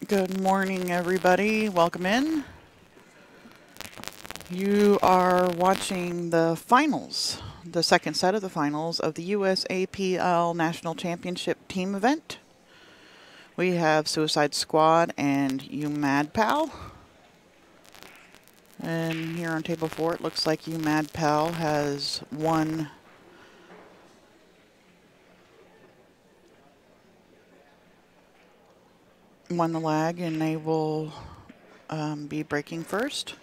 Good morning, everybody. Welcome in. You are watching the finals, the second set of the finals of the USAPL National Championship team event. We have Suicide Squad and USAPL. And here on table 4, it looks like USAPL has won the lag, and they will be breaking first.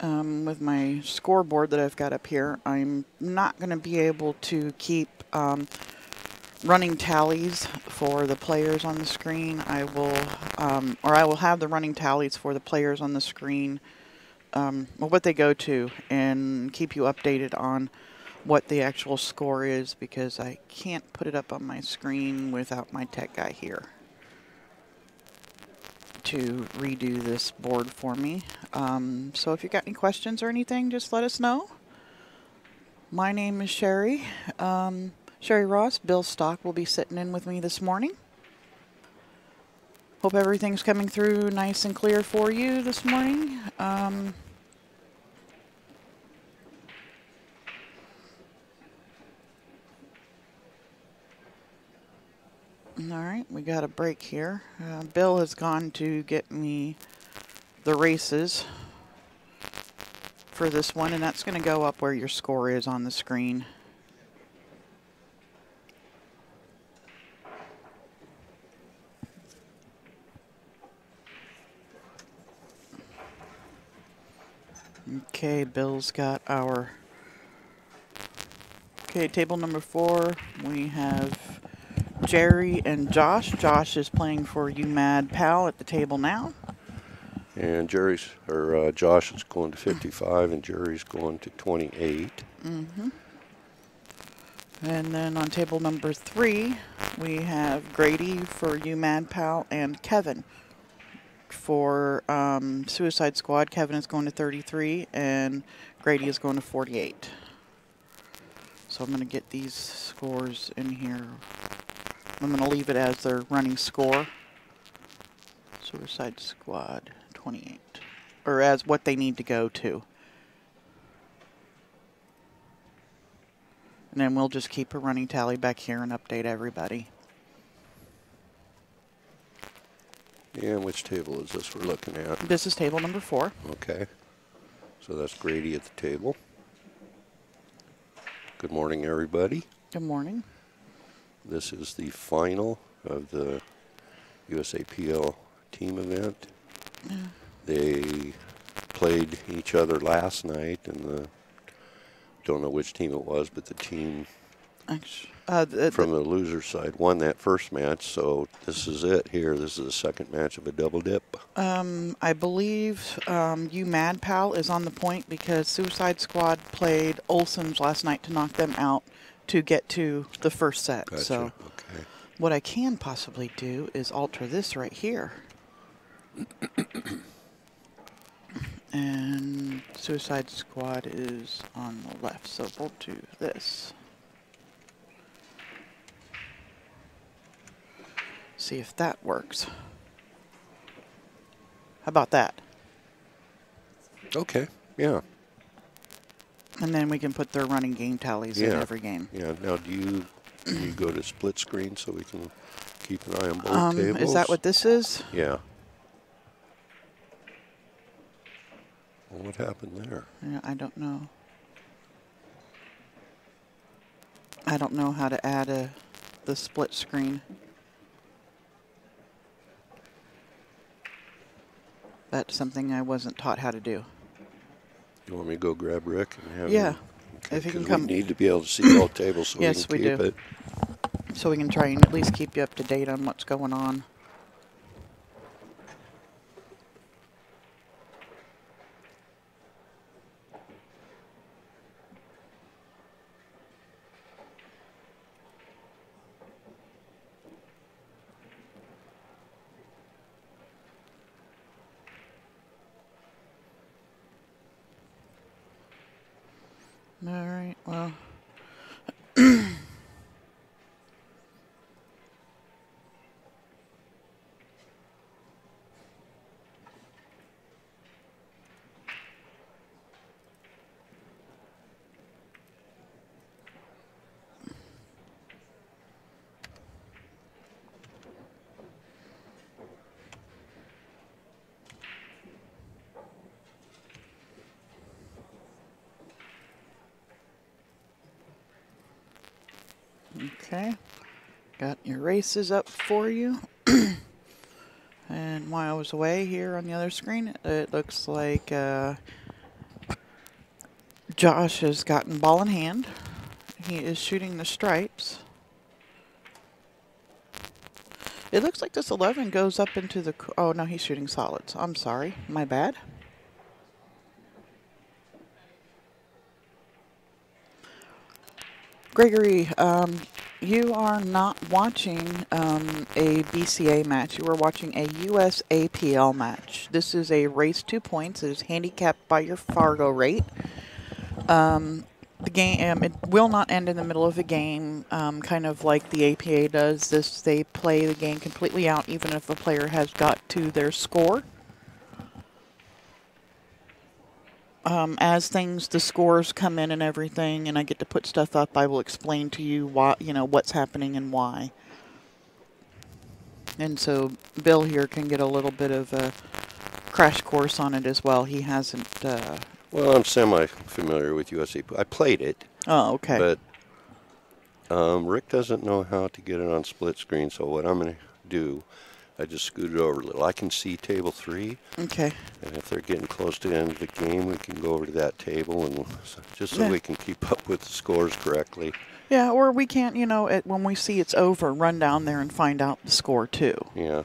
With my scoreboard that I've got up here, I'm not going to be able to keep running tallies for the players on the screen. I will have the running tallies for the players on the screen, what they go to, and keep you updated on what the actual score is, because I can't put it up on my screen without my tech guy here to redo this board for me. So if you got any questions or anything, just let us know. My name is Sherry. Sherry Ross. Bill Stock will be sitting in with me this morning. Hope everything's coming through nice and clear for you this morning. All right, we got a break here. Bill has gone to get me the races for this one, and that's going to go up where your score is on the screen. Okay, Bill's got our... Okay, table number 4, we have Jerry and Josh. Josh is playing for USAPL at the table now. And Josh is going to 55 and Jerry's going to 28. Mm-hmm. And then on table number 3, we have Grady for USAPL and Kevin for Suicide Squad. Kevin is going to 33 and Grady is going to 48. So I'm going to get these scores in here. I'm going to leave it as their running score. Suicide Squad 28. Or as what they need to go to. And then we'll just keep a running tally back here and update everybody. And which table is this we're looking at? This is table number 4. Okay. So that's Grady at the table. Good morning, everybody. Good morning. This is the final of the USAPL team event. Yeah. They played each other last night, and don't know which team it was, but the team from the loser side won that first match. So this is it here. This is the second match of a double dip. I believe USAPL is on the point because Suicide Squad played Olsen's last night to knock them out to get to the first set. Gotcha. So okay. What I can possibly do is alter this right here. And Suicide Squad is on the left, so we'll do this. See if that works. How about that? Okay, yeah. And then we can put their running game tallies in every game. Yeah, now do you go to split screen so we can keep an eye on both tables? Is that what this is? Yeah. Well, what happened there? Yeah, I don't know. I don't know how to add the split screen. That's something I wasn't taught how to do. You want me to go grab Rick and have Yeah. him? Okay, if you can come. We need to be able to see both tables so Yes, we can keep it. So we can try and at least keep you up to date on what's going on. All right, well. Okay, got your races up for you. And while I was away here on the other screen, it looks like Josh has gotten ball in hand. He is shooting the stripes. It looks like this 11 goes up into the... Oh, no, he's shooting solids. I'm sorry. My bad. Gregory, you are not watching a BCA match. You are watching a USAPL match. This is a race 2 points. It is handicapped by your Fargo rate. The game, it will not end in the middle of the game, kind of like the APA does. They play the game completely out, even if a player has got to their score. As the scores come in and everything, and I get to put stuff up, I will explain to you why, what's happening and why. And so Bill here can get a little bit of a crash course on it as well. He hasn't. Well, I'm semi-familiar with USAPL. I played it. Oh, okay. But Rick doesn't know how to get it on split screen, so what I'm going to do, I just scoot it over a little. I can see table 3. Okay. And if they're getting close to the end of the game, we can go over to that table and just so we can keep up with the scores correctly. Yeah, or we can't, when we see it's over, run down there and find out the score too. Yeah.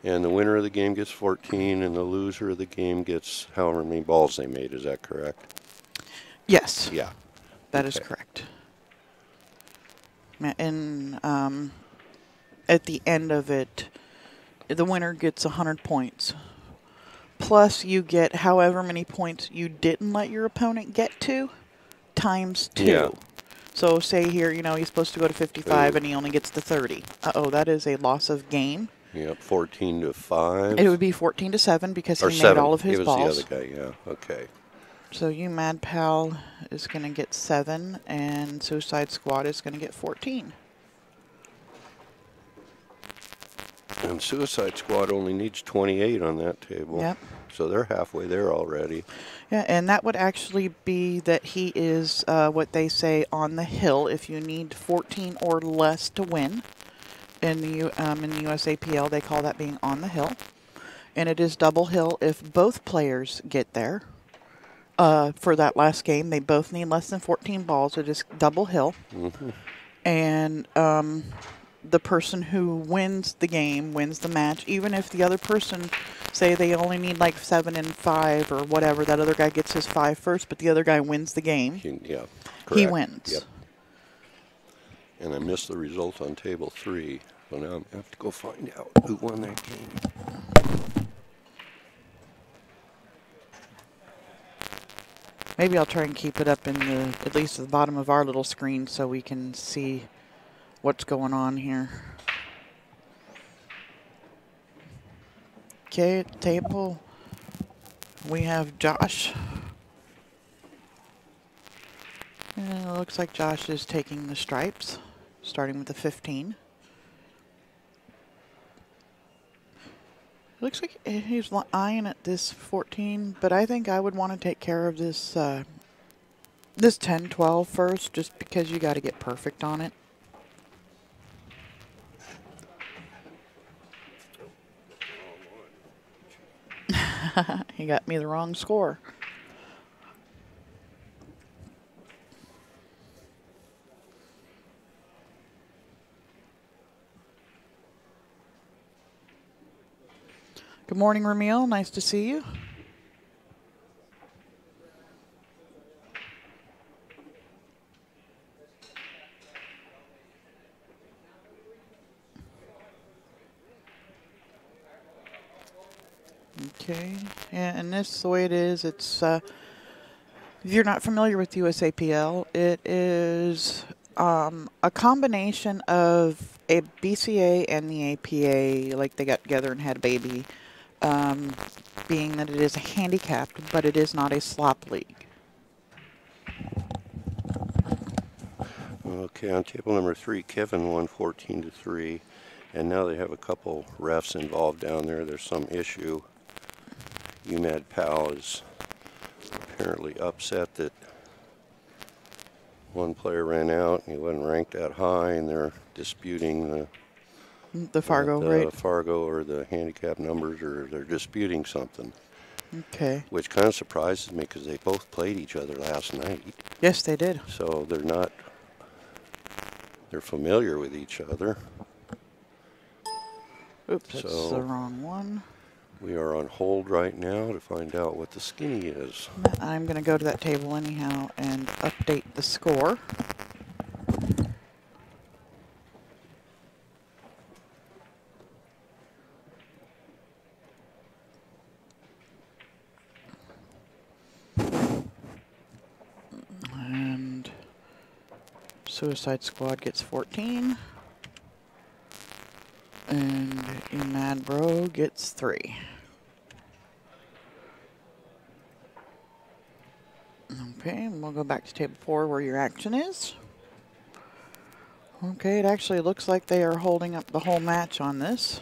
And the winner of the game gets 14, and the loser of the game gets however many balls they made. Is that correct? Yes. Yeah. That is correct. And at the end of it, the winner gets 100 points. Plus, you get however many points you didn't let your opponent get to, times 2. Yeah. So say here, he's supposed to go to 55 and he only gets to 30. Uh-oh, that is a loss of game. Yep, 14-5. It would be 14-7 because he made 7. all of his balls. It was the other guy, yeah. Okay. So you Mad Pal is going to get 7, and Suicide Squad is going to get 14. And Suicide Squad only needs 28 on that table. Yep. So they're halfway there already. Yeah, and that would actually be that he is what they say on the hill. If you need 14 or less to win in the USAPL, they call that being on the hill. And it is double hill if both players get there. For that last game, they both need less than 14 balls. It is double hill. Mm-hmm. And the person who wins the game wins the match. Even if the other person, say they only need like 7 and 5 or whatever, that other guy gets his 5 first, but the other guy wins the game. Yeah, correct. He wins. Yep. And I missed the result on table 3, so now I have to go find out who won that game. Maybe I'll try and keep it up in at least at the bottom of our little screen so we can see what's going on here. Okay, at the table we have Josh. And it looks like Josh is taking the stripes, starting with the 15. It looks like he's eyeing at this 14, but I think I would want to take care of this this 10, 12 first, just because you got to get perfect on it. He got me the wrong score. Good morning, Ramil. Nice to see you. Okay, and this the way it is. It's If you're not familiar with USAPL, it is a combination of a BCA and the APA, like they got together and had a baby, being that it is handicapped, but it is not a slop league. Okay, on table number 3, Kevin won 14-3, and now they have a couple refs involved down there. There's some issue. USAPL is apparently upset that one player ran out and he wasn't ranked that high, and they're disputing The Fargo, right? Fargo or the handicap numbers, or they're disputing something. Okay. Which kind of surprises me because they both played each other last night. Yes, they did. So they're familiar with each other. Oops, that's the wrong one. We are on hold right now to find out what the skinny is. I'm going to go to that table anyhow and update the score. And Suicide Squad gets 14. And Mad Bro gets 3. Okay, and we'll go back to table 4 where your action is. Okay, it actually looks like they are holding up the whole match on this.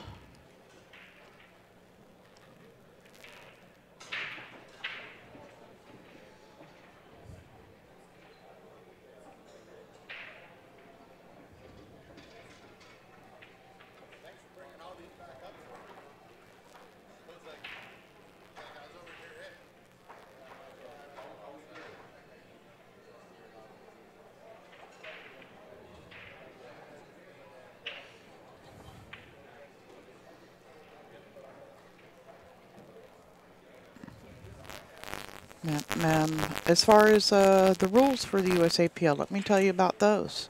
As far as the rules for the USAPL, let me tell you about those.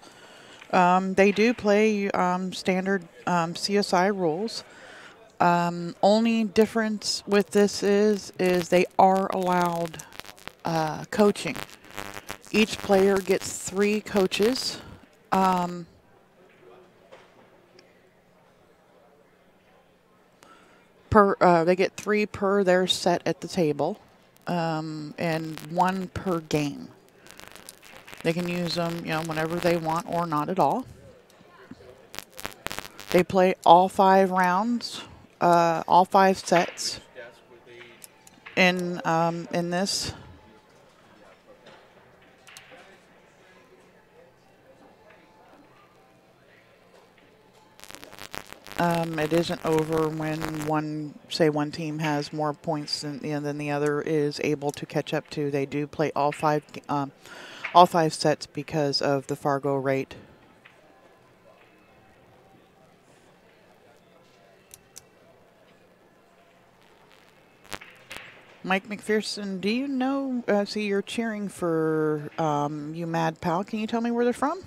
They do play standard CSI rules. Only difference with this is they are allowed coaching. Each player gets 3 coaches. They get 3 per their set at the table. And 1 per game. They can use them, whenever they want or not at all. They play all 5 rounds, all 5 sets in this. It isn't over when one team has more points than the other is able to catch up to. They do play all 5 sets because of the Fargo rate. Mike McPherson, do you know? See, you're cheering for USAPL. Can you tell me where they're from?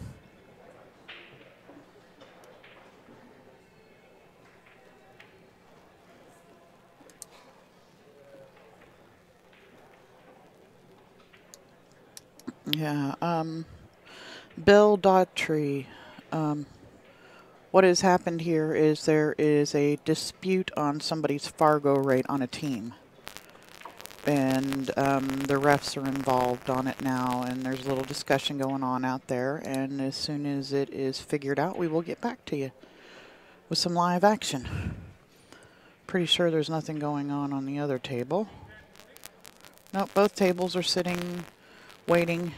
Yeah, Bill Daughtry. What has happened here is there is a dispute on somebody's Fargo rate on a team. And the refs are involved on it now, and there's a little discussion going on out there. And as soon as it is figured out, we will get back to you with some live action. Pretty sure there's nothing going on the other table. Nope, both tables are sitting, waiting.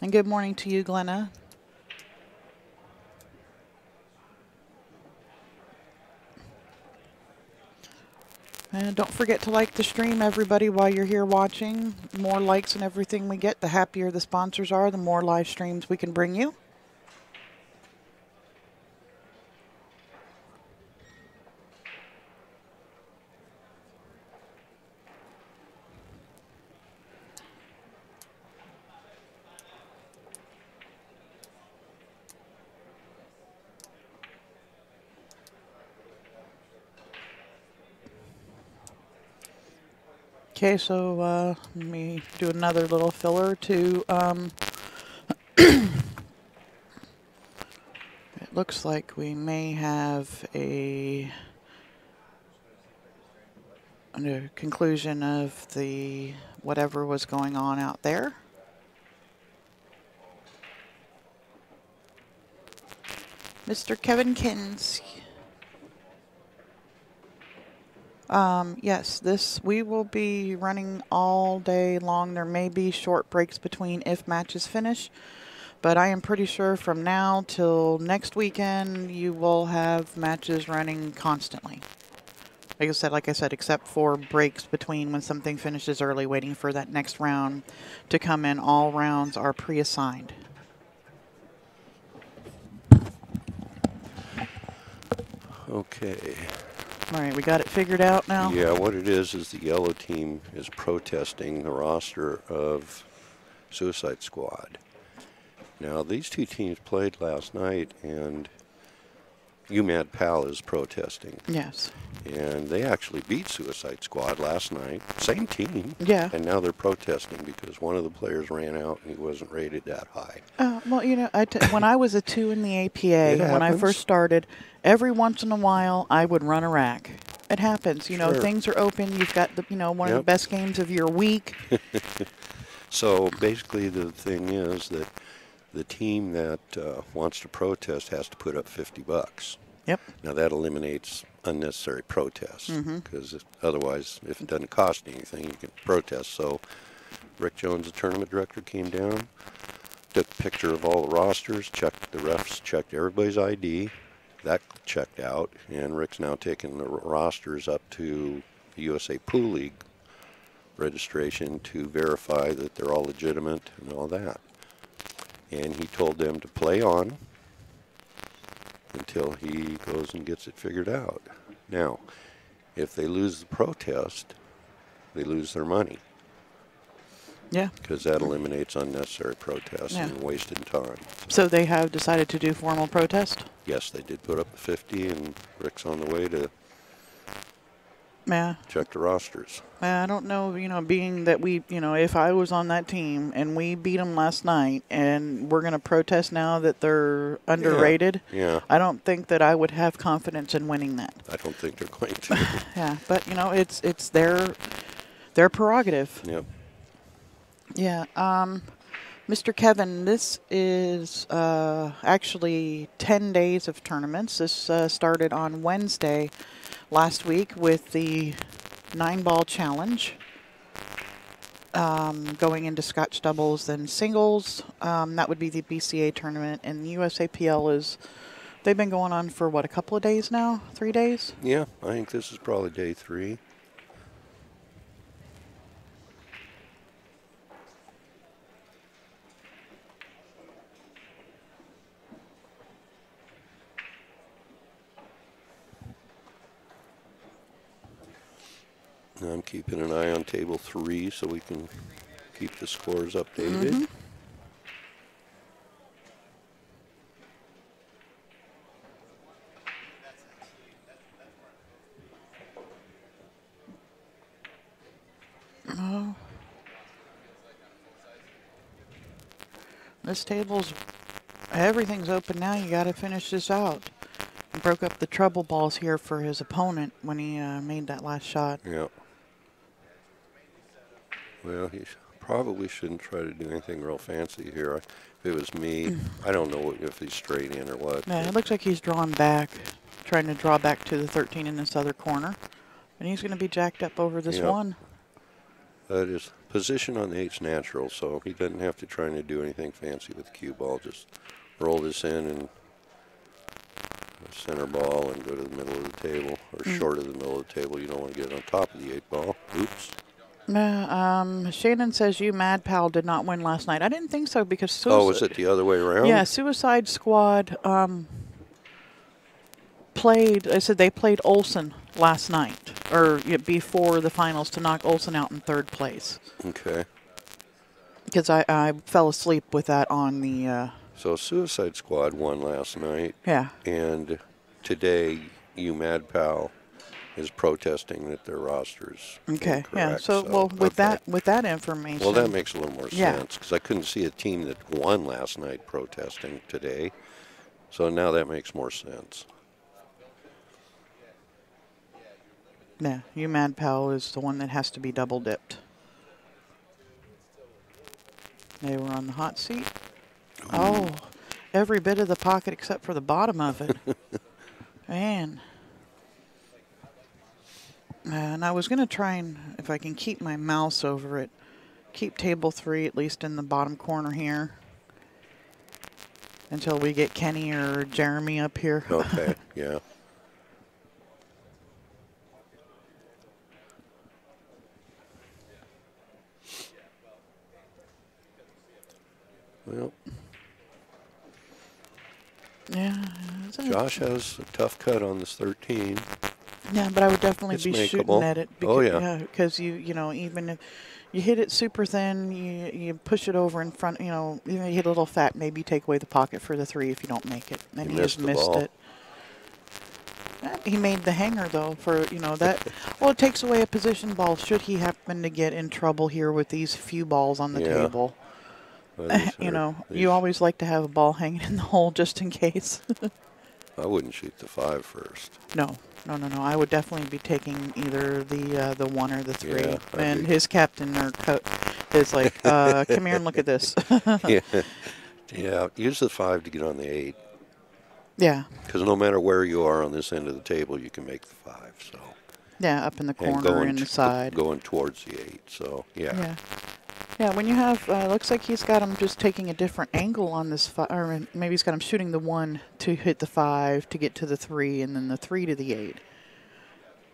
And good morning to you, Glenna. And don't forget to like the stream, everybody, while you're here watching. The more likes and everything we get, the happier the sponsors are, the more live streams we can bring you. Okay, so let me do another little filler to. It looks like we may have a conclusion of the whatever was going on out there. Mr. Kevin Kins. Yes, we will be running all day long. There may be short breaks between if matches finish, but I am pretty sure from now till next weekend you will have matches running constantly. Like I said, except for breaks between when something finishes early, waiting for that next round to come in. All rounds are pre-assigned. Okay. All right, we got it figured out now? Yeah, what it is the yellow team is protesting the roster of Suicide Squad. Now, these two teams played last night, and USAPL is protesting. Yes. And they actually beat Suicide Squad last night. Same team. Yeah. And now they're protesting because one of the players ran out and he wasn't rated that high. Well, you know, when I was a 2 in the APA, when I first started, every once in a while I would run a rack. It happens. You know, things are open. You've got, one of the best games of your week. So basically the thing is that the team that wants to protest has to put up $50. Yep. Now that eliminates unnecessary protests because otherwise, if it doesn't cost anything, you can protest. So Rick Jones, the tournament director, came down, took a picture of all the rosters, checked the refs, checked everybody's ID. That checked out, and Rick's now taking the rosters up to the USA Pool League registration to verify that they're all legitimate and all that. And he told them to play on until he goes and gets it figured out. Now, if they lose the protest, they lose their money. Yeah. Because that eliminates unnecessary protests and wasted time. So they have decided to do formal protest? Yes, they did put up the 50, and Rick's on the way to check the rosters. I don't know, being that if I was on that team and we beat them last night and we're going to protest now that they're underrated, I don't think that I would have confidence in winning that. I don't think they're going to. Yeah, but, it's their prerogative. Yep. Yeah. Mr. Kevin, this is actually 10 days of tournaments. This started on Wednesday last week with the 9-ball challenge, going into Scotch doubles, then singles. That would be the BCA tournament, and the USAPL they've been going on for, a couple of days now? 3 days? Yeah, I think this is probably day 3. I'm keeping an eye on table 3 so we can keep the scores updated. Oh. This everything's open now. You got to finish this out. He broke up the treble balls here for his opponent when he made that last shot. Yeah. Well, he probably shouldn't try to do anything real fancy here. If it was me, I don't know if he's straight in or what. Yeah, it looks like he's drawn back, trying to draw back to the 13 in this other corner. And he's going to be jacked up over this one. His position on the 8's natural, so he doesn't have to try to do anything fancy with the cue ball. Just roll this in and center ball and go to the middle of the table, or short of the middle of the table. You don't want to get it on top of the 8 ball. Oops. Shannon says MadPal did not win last night. I didn't think so because was it the other way around? Yeah, Suicide Squad played. I said they played Olsen last night, or before the finals, to knock Olsen out in 3rd place. Okay. Because I fell asleep with that on the. So Suicide Squad won last night. Yeah. And today, USAPL is protesting that their roster is Okay, yeah. incorrect. So, well, with that information. Well, that makes a little more yeah. sense because I couldn't see a team that won last night protesting today. So now that makes more sense. Yeah, USAPL is the one that has to be double dipped. They were on the hot seat. Ooh. Oh, every bit of the pocket except for the bottom of it. Man. And I was going to try and, if I can keep my mouse over it, keep table 3 at least in the bottom corner here until we get Kenny or Jeremy up here. Okay, yeah. Well, yeah. Josh has a tough cut on this 13. Yeah, but I would definitely be makeable. shooting at it. Because, oh, yeah. Because you know, even if you hit it super thin, you push it over in front, you hit a little fat, maybe take away the pocket for the 3 if you don't make it. And he just missed it. He made the hanger, though, for, that. Well, it takes away a position ball should he happen to get in trouble here with these few balls on the table. Well, you always like to have a ball hanging in the hole just in case. I wouldn't shoot the 5 first. No. I would definitely be taking either the 1 or the 3. Yeah, and his captain or coach is like, come here and look at this. Yeah, use the 5 to get on the 8. Yeah. Because no matter where you are on this end of the table, you can make the 5. So. Yeah, up in the corner and the side. Going towards the 8. So yeah. Yeah, when you have, looks like he's got him just taking a different angle on this 5, or maybe he's got him shooting the 1 to hit the 5 to get to the 3, and then the 3 to the 8.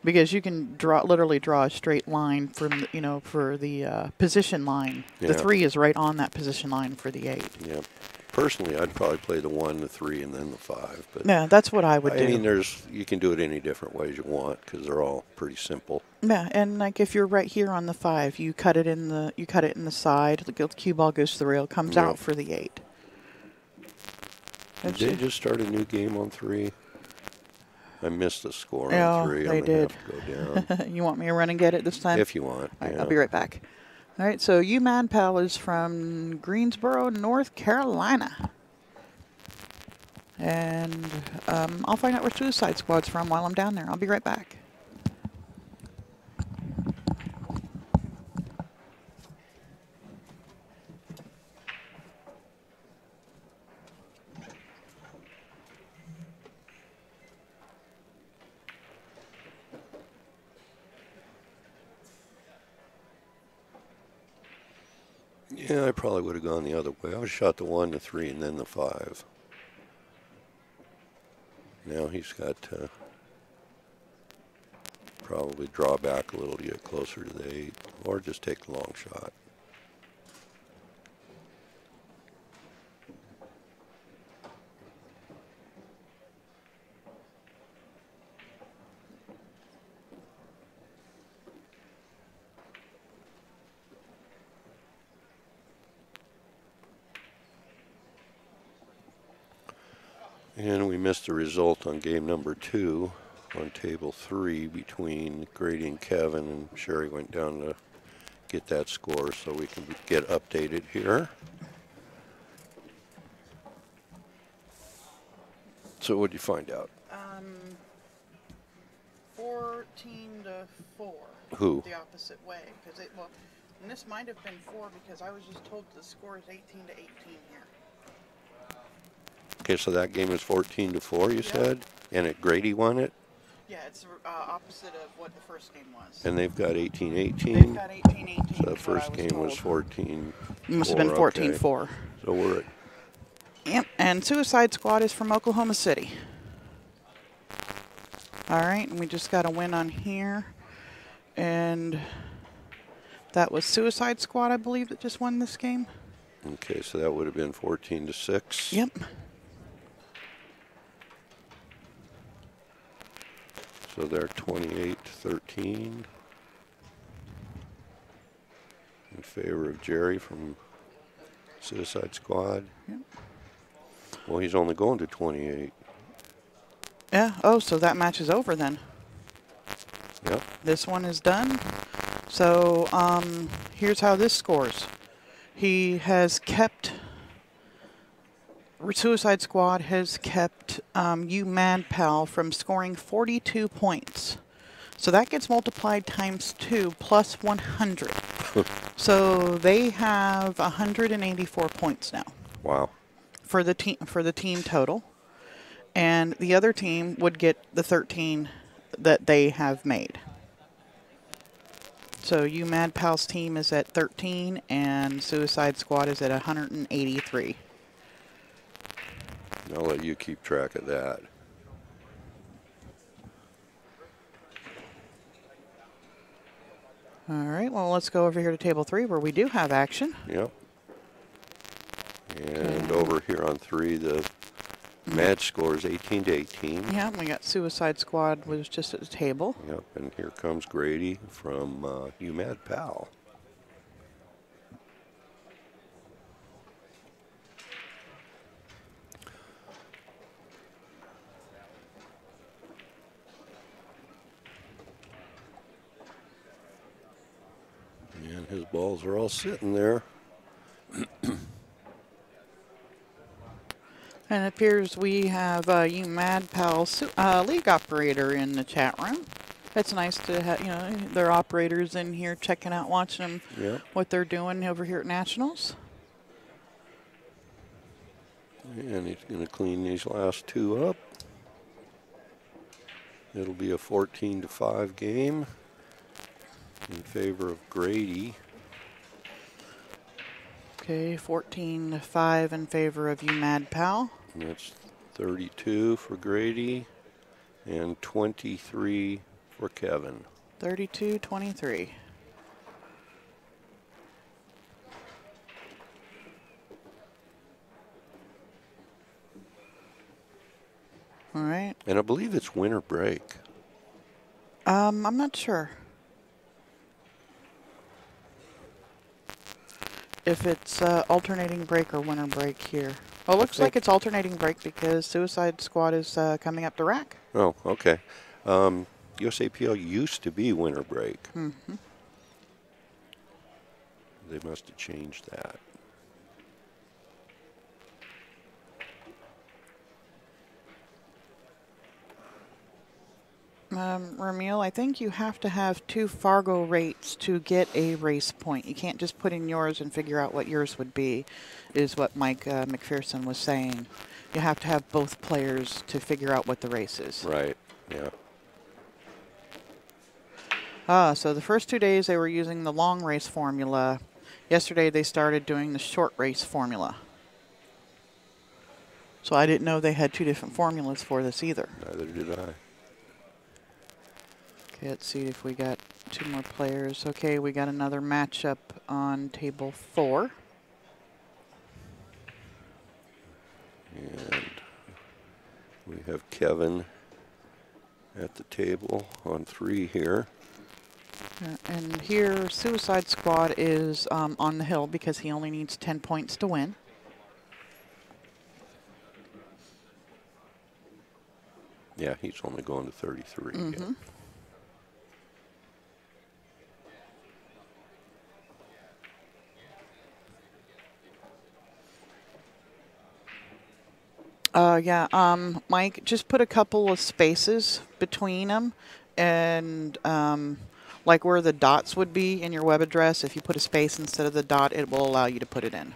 Because you can literally draw a straight line from, for the position line. Yeah. The 3 is right on that position line for the 8. Yeah. Personally, I'd probably play the 1, the 3, and then the 5. But yeah, that's what I would do. I mean, you can do it any different ways you want because they're all pretty simple. Yeah, and like if you're right here on the 5, you cut it in the side. The cue ball goes to the rail, comes out for the 8. Did they just start a new game on 3? I missed the score on 3. They did. Have to go down. You want me to run and get it this time? If you want. All right, I'll be right back. All right, so USAPL is from Greensboro, North Carolina. And I'll find out where Suicide Squad's from while I'm down there. I'll be right back. Yeah, I probably would have gone the other way. I would have shot the 1, the 3, and then the 5. Now he's got to probably draw back a little to get closer to the 8, or just take the long shot. And we missed the result on game number 2 on table 3 between Grady and Kevin, and Sherry went down to get that score so we can get updated here. So what did you find out? 14-4. Who? The opposite way, because and this might have been 4 because I was just told the score is 18-18 here. Okay, so that game is 14-4, you said? And Grady won it? Yeah, it's opposite of what the first game was. And they've got 18-18? They've got 18-18. So the first game was 14-4. It must have been 14-4. Okay. So we're at... Yep, and Suicide Squad is from Oklahoma City. All right, and we just got a win on here. And that was Suicide Squad, I believe, that just won this game. Okay, so that would have been 14-6. Yep. So they're 28-13 in favor of Jerry from Suicide Squad. Yep. Well, he's only going to 28. Yeah. Oh, so that match is over then. Yep. This one is done. So here's how this scores. He has kept, Suicide Squad has kept USAPL from scoring 42 points. So that gets multiplied times 2 plus 100. So they have 184 points now. Wow. For the team total. And the other team would get the 13 that they have made. So USAPL's team is at 13 and Suicide Squad is at 183. I'll let you keep track of that. All right, well, let's go over here to Table 3 where we do have action. Yep. And over here on 3, the match score is 18-18. Yeah, we got Suicide Squad was just at the table. Yep, and here comes Grady from USAPL. And his balls are all sitting there. And it appears we have USAPL league operator in the chat room. It's nice to have, their operators in here checking out, watching them, what they're doing over here at Nationals. And he's going to clean these last 2 up. It'll be a 14-5 game in favor of Grady. Okay, 14-5 in favor of USAPL. And that's 32 for Grady and 23 for Kevin. 32-23. All right. And I believe it's winter break. I'm not sure if it's alternating break or winter break here. Well, it looks like it's alternating break because Suicide Squad is coming up to rack. Oh, okay. USAPL used to be winter break. Mm-hmm. They must have changed that. Ramil, I think you have to have 2 Fargo rates to get a race point. You can't just put in yours and figure out what yours would be, is what Mike McPherson was saying. You have to have both players to figure out what the race is. Right, yeah. So the first 2 days they were using the long race formula. Yesterday they started doing the short race formula. So I didn't know they had 2 different formulas for this either. Neither did I. Okay, let's see if we got 2 more players. Okay, we got another matchup on table 4. And we have Kevin at the table on 3 here. And here, Suicide Squad is on the hill because he only needs 10 points to win. Yeah, he's only going to 33. Mm-hmm. Yeah. Mike, just put a couple of spaces between them, and like where the dots would be in your web address, if you put a space instead of the dot, it will allow you to put it in.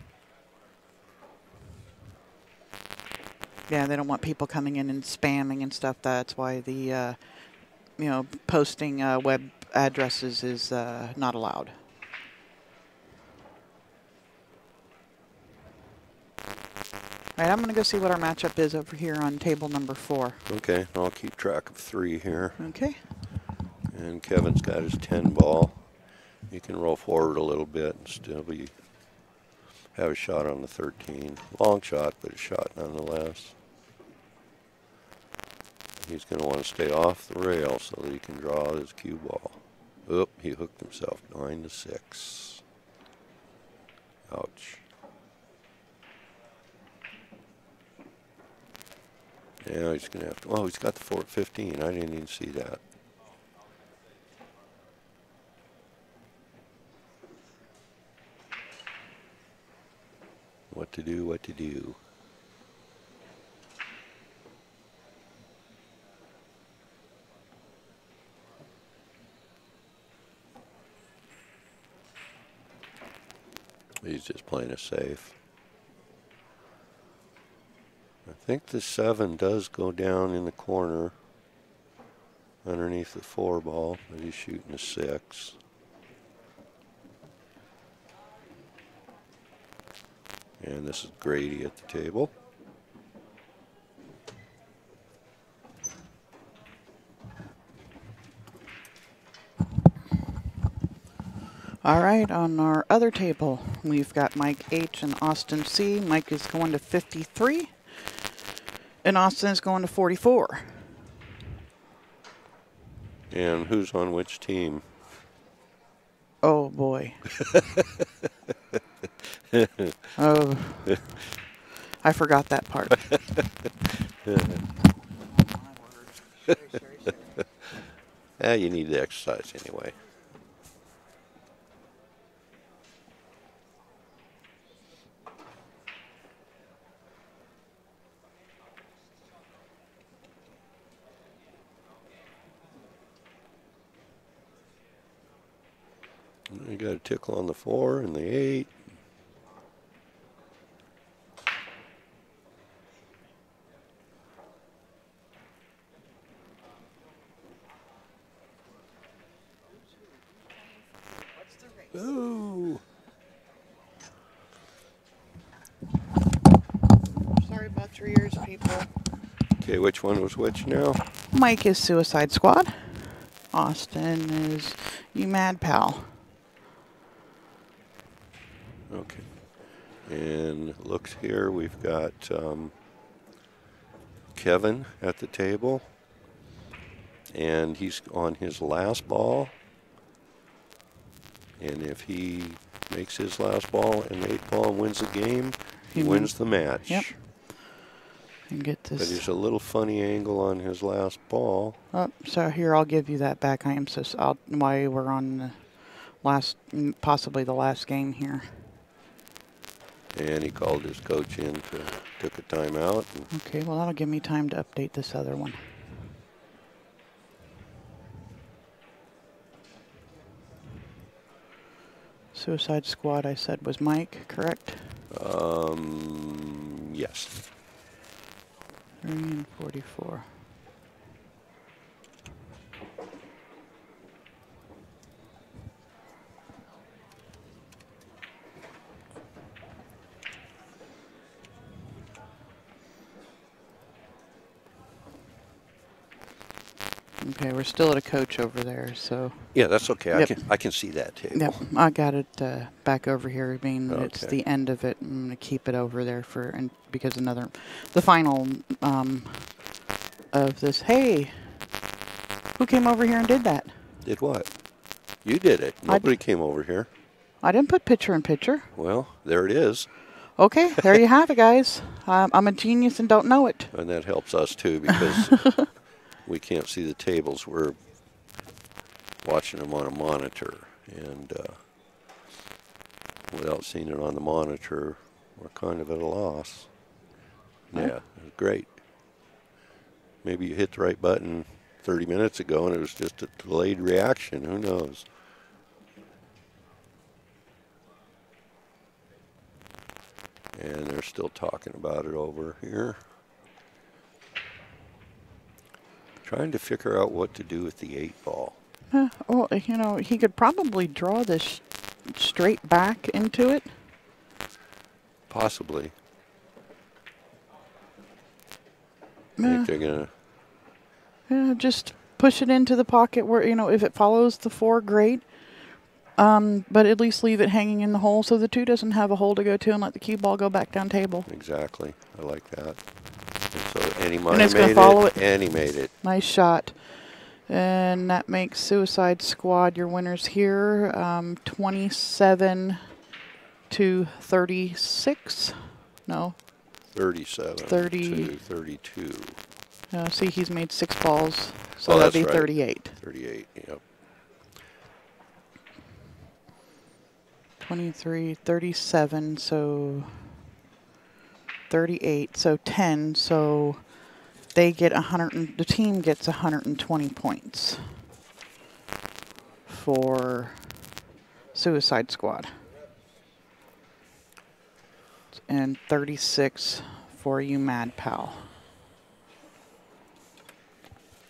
Yeah, they don't want people coming in and spamming and stuff. That's why the, posting web addresses is not allowed. All right, I'm going to go see what our matchup is over here on table number 4. Okay, I'll keep track of 3 here. Okay. And Kevin's got his 10 ball. He can roll forward a little bit and still have a shot on the 13. Long shot, but a shot nonetheless. He's going to want to stay off the rail so that he can draw his cue ball. Oop, he hooked himself 9-6. Ouch. Yeah, he's going to have to, he's got the 4-15. I didn't even see that. What to do, what to do. He's just playing it safe. I think the 7 does go down in the corner underneath the 4 ball, but he's shooting a 6. And this is Grady at the table. All right, on our other table, we've got Mike H and Austin C. Mike is going to 53, and Austin is going to 44. And who's on which team? Oh, boy. Oh, I forgot that part. You need the exercise anyway. You got a tickle on the 4 and the 8. Ooh. Sorry about your ears, people. Okay, which one was which now? Mike is Suicide Squad. Austin is You Mad Pal. Okay. And looks here, we've got Kevin at the table. And he's on his last ball. And if he makes his last ball and the 8th ball and wins the game, he wins the match. Yep. And get this. But there's a little funny angle on his last ball. Oh, so here, I'll give you that back. I am so why we're on the last, possibly the last game here. And he called his coach in, took a timeout. Okay, well, that'll give me time to update this other one. Suicide Squad, I said, was Mike, correct? Yes. 3 and 44. Okay, we're still at a coach over there, so. Yeah, that's okay. Yep. I can see that table. Yep, I got it back over here. I mean, Okay. it's the end of it. I'm gonna keep it over there because the final of this. Hey, who came over here and did that? Did what? You did it. Nobody came over here. I didn't put picture in picture. Well, there it is. Okay, there you have it, guys. I'm a genius and don't know it. And that helps us too because we can't see the tables. We're watching them on a monitor, and without seeing it on the monitor, we're kind of at a loss. Yeah, it was great. Maybe you hit the right button 30 minutes ago and it was just a delayed reaction. Who knows? And they're still talking about it over here. Trying to figure out what to do with the 8 ball. Well, you know, he could probably draw this straight back into it. Possibly. I think they're going to... just push it into the pocket where, you know, if it follows the 4, great. But at least leave it hanging in the hole so the 2 doesn't have a hole to go to and let the cue ball go back down table. Exactly. I like that. And so and it's going to follow it. And he made it. Nice shot. And that makes Suicide Squad your winners here. 27 to 36. No. 37 30 to 32. See, he's made 6 balls. So that'd be right. 38. 38, yep. 23, 37, so 38, so 10, so they get 100, the team gets 120 points for Suicide Squad. And 36 for USAPL.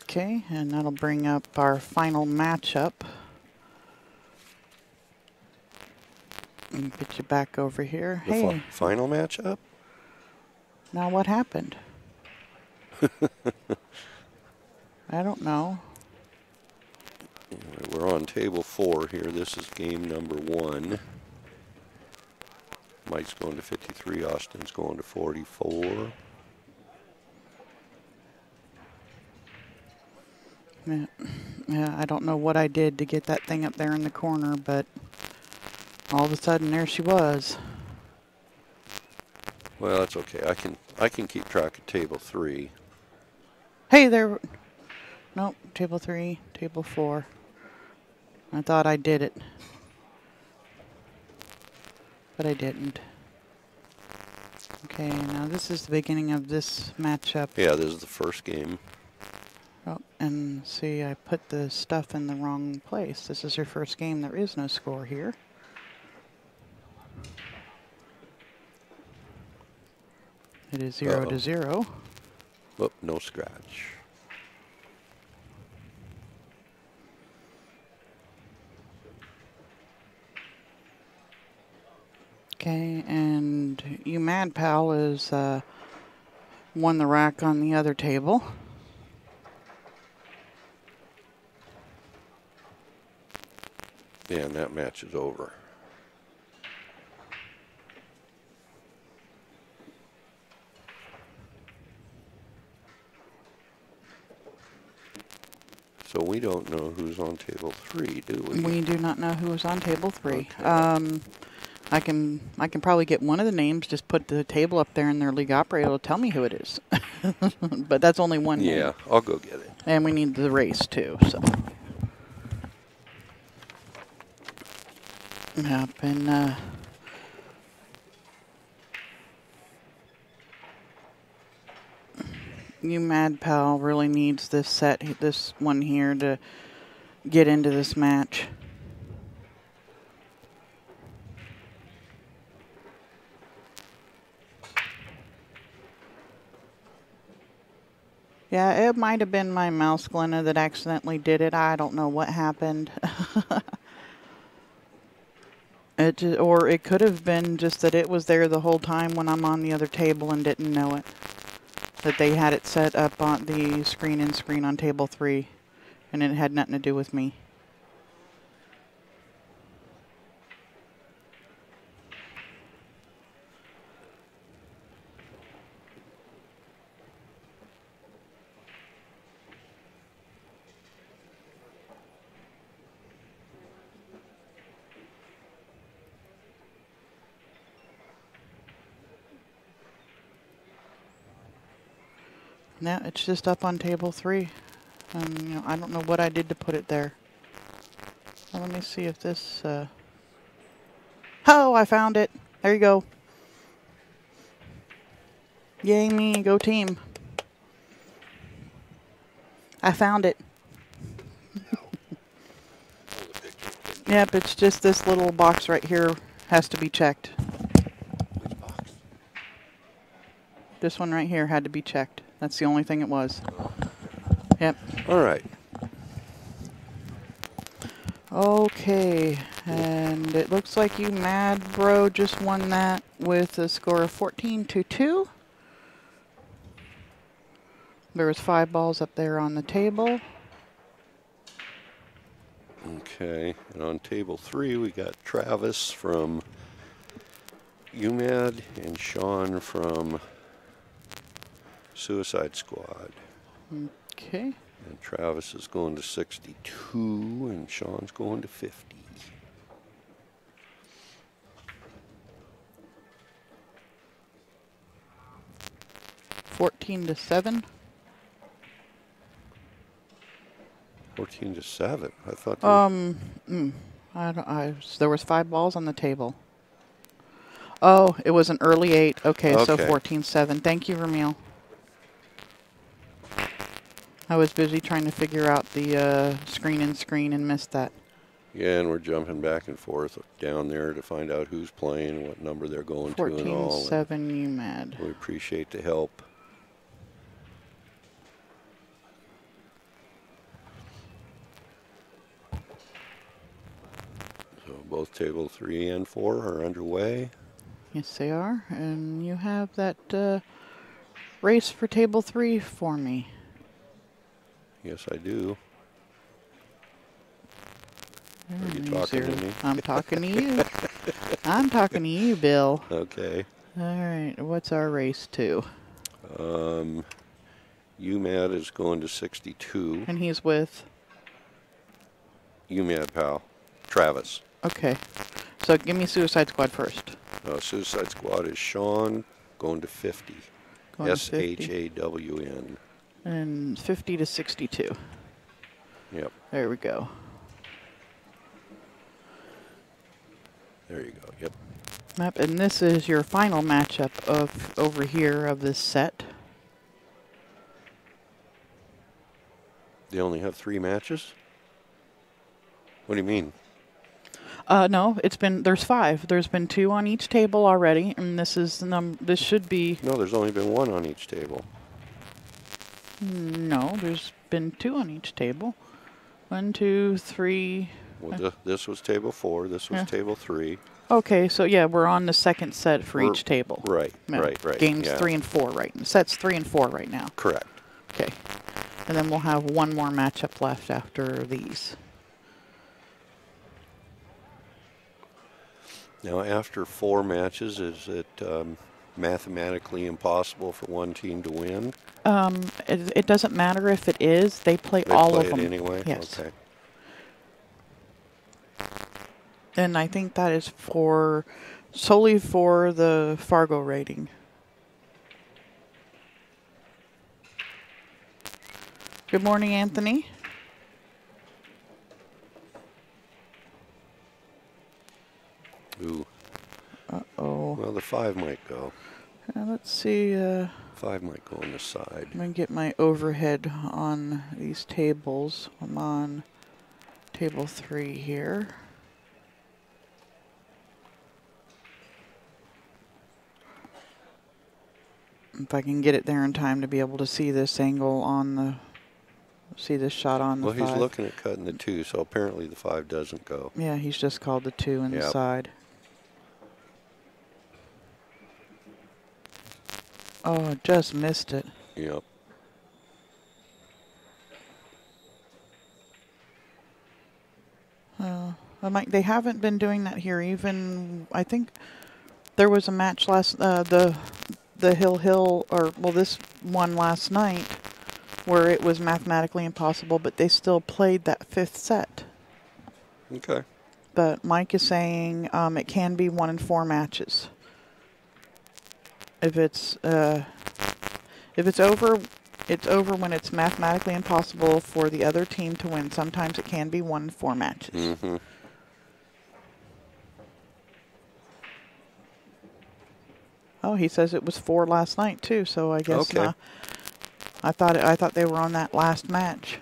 Okay, and that'll bring up our final matchup. And get you back over here. The final matchup? Now what happened? I don't know. Anyway, we're on table 4 here. This is game number 1. Mike's going to 53. Austin's going to 44. Yeah, I don't know what I did to get that thing up there in the corner, but all of a sudden there she was. Well, that's okay. I can keep track of table 3. Hey, there. Nope, table 3, table 4. I thought I did it, but I didn't. Okay, now this is the beginning of this matchup. Yeah, this is the first game. Oh, and see, I put the stuff in the wrong place. This is your first game. There is no score here. It is 0-0. Oh, no scratch. Okay, and USAPL is won the rack on the other table. Yeah, and that match is over. So we don't know who's on table 3, do we? We do not know who is on table 3. Okay. I can probably get one of the names, just put the table up there, and their league operator will tell me who it is. But that's only one name. Yeah, I'll go get it. And we need the race too, so. Yep, and USAPL really needs this this one here to get into this match. Yeah, it might have been my mouse, Glenna, that accidentally did it. I don't know what happened. Or it could have been just that it was there the whole time when I'm on the other table and didn't know it. That they had it set up on the screen on table 3, and it had nothing to do with me. No, it's just up on table 3. I don't know what I did to put it there. Well, let me see if this... Oh, I found it. There you go. Yay me, go team. I found it. Yep, it's just this little box right here has to be checked. Which box? This one right here had to be checked. That's the only thing it was. Yep. All right. Okay, and it looks like you Mad Bro just won that with a score of 14-2. There was 5 balls up there on the table. Okay, and on table 3 we got Travis from UMAD and Sean from Suicide Squad. Okay. And Travis is going to 62 and Sean's going to 50. $14 to 7. 14 to 7. I thought. There was 5 balls on the table. Oh, it was an early 8. Okay, so Okay. 14-7. Thank you, Ramil. I was busy trying to figure out the screen and missed that. Yeah, and we're jumping back and forth down there to find out who's playing, what number they're going to and all. 14-7 UMAD. We appreciate the help. So both table 3 and 4 are underway. Yes, they are. And you have that race for table 3 for me. Yes, I do. Are you Me, talking zero. to me? I'm talking to you. I'm talking to you, Bill. Okay. All right, what's our race to? UMAD is going to 62. And he's with? UMAD pal. Travis. Okay. So give me Suicide Squad first. Suicide Squad is Sean going to 50. Going to 50. SHAWN. And 50 to 62. Yep. There we go. There you go. Yep. Map, and this is your final matchup of over here of this set. They only have 3 matches? What do you mean? No, there's 5. There's been 2 on each table already, and this is this should be. No, there's only been 1 on each table. No, there's been 2 on each table. 1, 2, 3. Well, this was table 4. This was table 3. Okay, so yeah, we're on the second set for each table. Right, Yeah. right. Games yeah. 3 and 4 right. Sets 3 and 4 right now. Correct. Okay, and then we'll have 1 more matchup left after these. Now, after 4 matches, is it mathematically impossible for one team to win? It doesn't matter if it is. They play all of them anyway. Yes. Okay. And I think that is solely for the Fargo rating. Good morning, Anthony. Ooh. Uh-oh. Well, the 5 might go. Let's see. 5 might go on the side. I'm going to get my overhead on these tables. I'm on table 3 here. If I can get it there in time to be able to see this angle on the, see this shot on the 5. Well, he's looking at cutting the 2, so apparently the 5 doesn't go. Yeah, he's just called the 2 in the side. Oh, just missed it. Yep. They haven't been doing that here. Even I think there was a match last the Hill this one last night where it was mathematically impossible, but they still played that 5th set. Okay. But Mike is saying it can be 1 in 4 matches. If it's over, it's over when it's mathematically impossible for the other team to win. Sometimes it can be 1 in 4 matches. Mm-hmm. Oh, he says it was 4 last night too. So I guess I thought they were on that last match.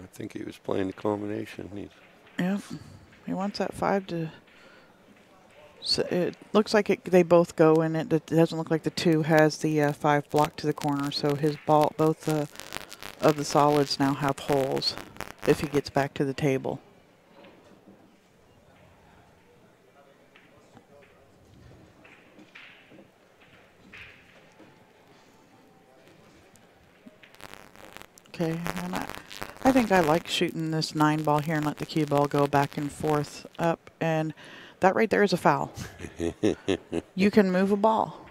I think he was playing the combination. Yep. He wants that 5 to. So it looks like they both go, and it doesn't look like the 2 has the 5 blocked to the corner. So his ball, both of the solids now have holes if he gets back to the table. Okay, and I think I like shooting this 9 ball here and let the cue ball go back and forth up, and that right there is a foul. You can move a ball.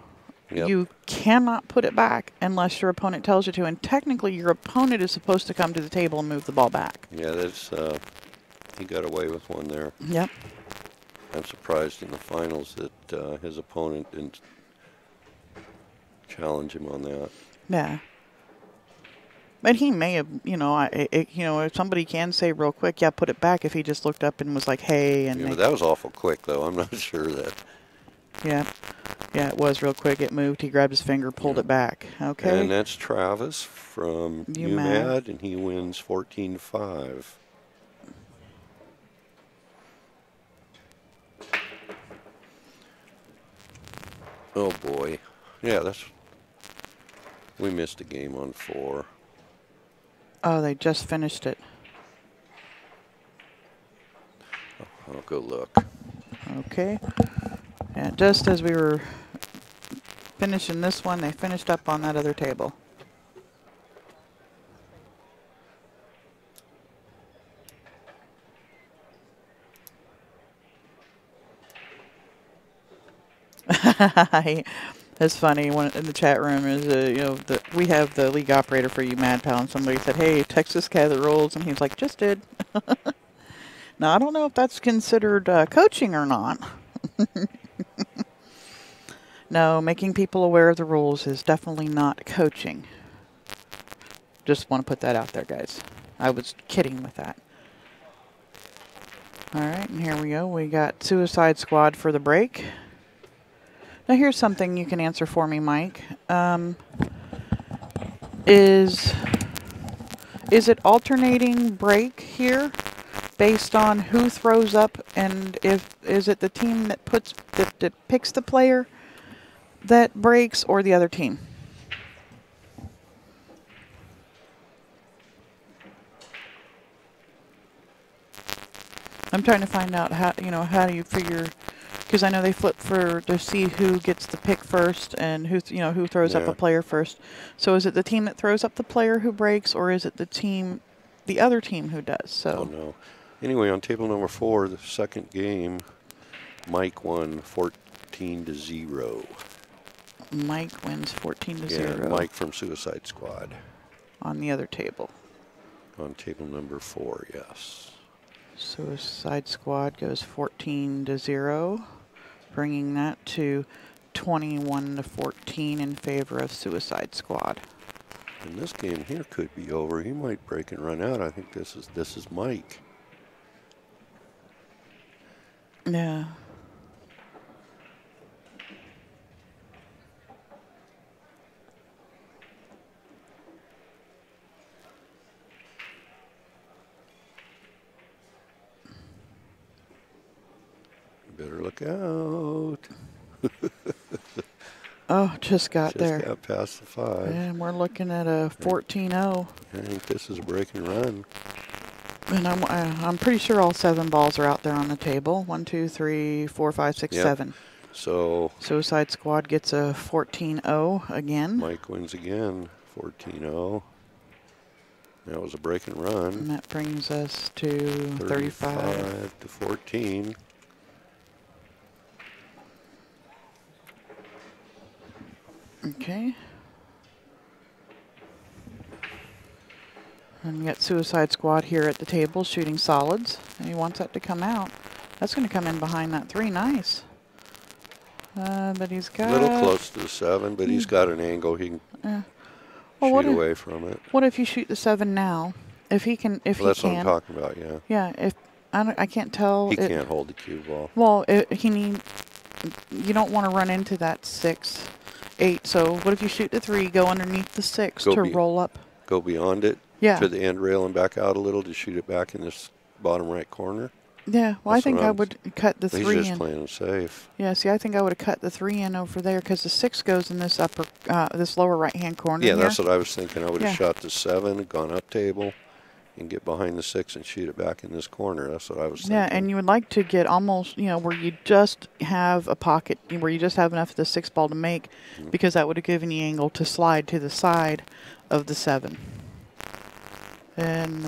Yep. You cannot put it back unless your opponent tells you to, and technically your opponent is supposed to come to the table and move the ball back. Yeah, that's he got away with one there. Yep. I'm surprised in the finals that his opponent didn't challenge him on that. Yeah. But he may have, you know, if somebody can say real quick, yeah, put it back. If he just looked up and was like, hey, and Yeah, but that was awful quick, though. I'm not sure that. Yeah, yeah, it was real quick. It moved. He grabbed his finger, pulled it back. Okay. And that's Travis from UMAD, and he wins 14-5. Oh boy, yeah, we missed a game on 4. Oh, they just finished it. I'll go look. Okay. And just as we were finishing this one, they finished up on that other table. That's funny. One in the chat room is, we have the league operator for UMAD, and somebody said, hey, Texas had the rules, and he's like, just did. Now, I don't know if that's considered coaching or not. No, making people aware of the rules is definitely not coaching. Just want to put that out there, guys. I was kidding with that. All right, and here we go. We got Suicide Squad for the break. Now, here's something you can answer for me, Mike. Is it alternating break here based on who throws up, and is it the team that picks the player that breaks, or the other team? I'm trying to find out how do you figure, because I know they flip to see who gets the pick first and who throws up a player first. So is it the team that throws up the player who breaks, or is it the other team who does? So. Oh no. Anyway, on table number 4, the second game, Mike won 14-0. Mike wins 14-0. Yeah, Mike from Suicide Squad. On the other table. On table number 4, yes. Suicide Squad goes 14-0, bringing that to 21-14 in favor of Suicide Squad. And this game here could be over. He might break and run out. I think this is Mike. Yeah. Better look out. Oh, just got there. Just got past the 5. And we're looking at a 14-0. I think this is a break and run. And I'm pretty sure all 7 balls are out there on the table. 1, 2, 3, 4, 5, 6, 7. So Suicide Squad gets a 14-0 again. Mike wins again, 14-0. That was a break and run. And that brings us to 35-14. Okay. And we got Suicide Squad here at the table shooting solids. And he wants that to come out. That's going to come in behind that 3. Nice. But he's got... A little close to the 7, but he's got an angle he can shoot away from it. What if you shoot the 7 now? If he can... That's what I'm talking about, yeah. Yeah, if... I can't tell... He can't hold the cue ball. Well, you don't want to run into that 6, 8. So what if you shoot the 3, go underneath the 6 to roll up? Go beyond it? Yeah. To the end rail and back out a little to shoot it back in this bottom right corner? Yeah, well, I think I would cut the 3 in. He's just playing safe. Yeah, see, I think I would have cut the 3 in over there because the 6 goes in this this lower right-hand corner. Yeah, here. that's what I was thinking. I would have shot the 7, gone up table, and get behind the 6 and shoot it back in this corner. That's what I was thinking. Yeah, and you would like to get almost, where you just have a pocket, where you just have enough of the 6 ball to make, because that would have given you angle to slide to the side of the 7. And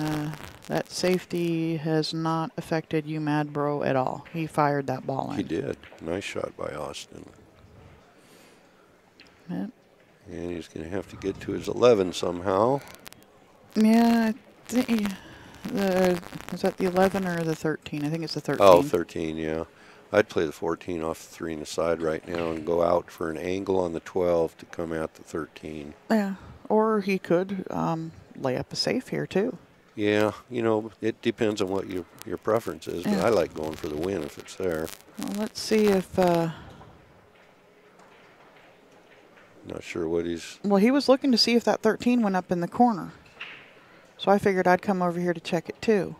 that safety has not affected UMAD Bro at all. He fired that ball in. He did. Nice shot by Austin. Yep. And he's going to have to get to his 11 somehow. Yeah, is that the 11 or the 13? I think it's the 13. Oh, 13, yeah. I'd play the 14 off the 3 in the side right now and go out for an angle on the 12 to come at the 13. Yeah, or he could, lay up a safe here too. Yeah, you know, it depends on what your preference is, but Yeah. I like going for the win if it's there. Well, let's see if. Not sure what he's. Well, he was looking to see if that 13 went up in the corner. So I figured I'd come over here to check it too.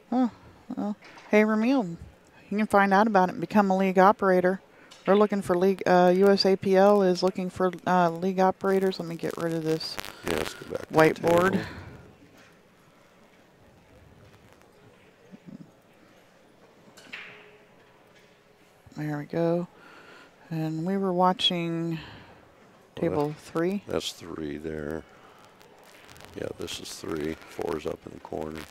Oh, well, hey, Ramil, you can find out about it and become a league operator. We're looking for league. USAPL is looking for league operators. Let me get rid of this Yeah, let's go back to the whiteboard. table. There we go. And we were watching table 3. That's 3 there. Yeah, this is 3. 4's up in the corner.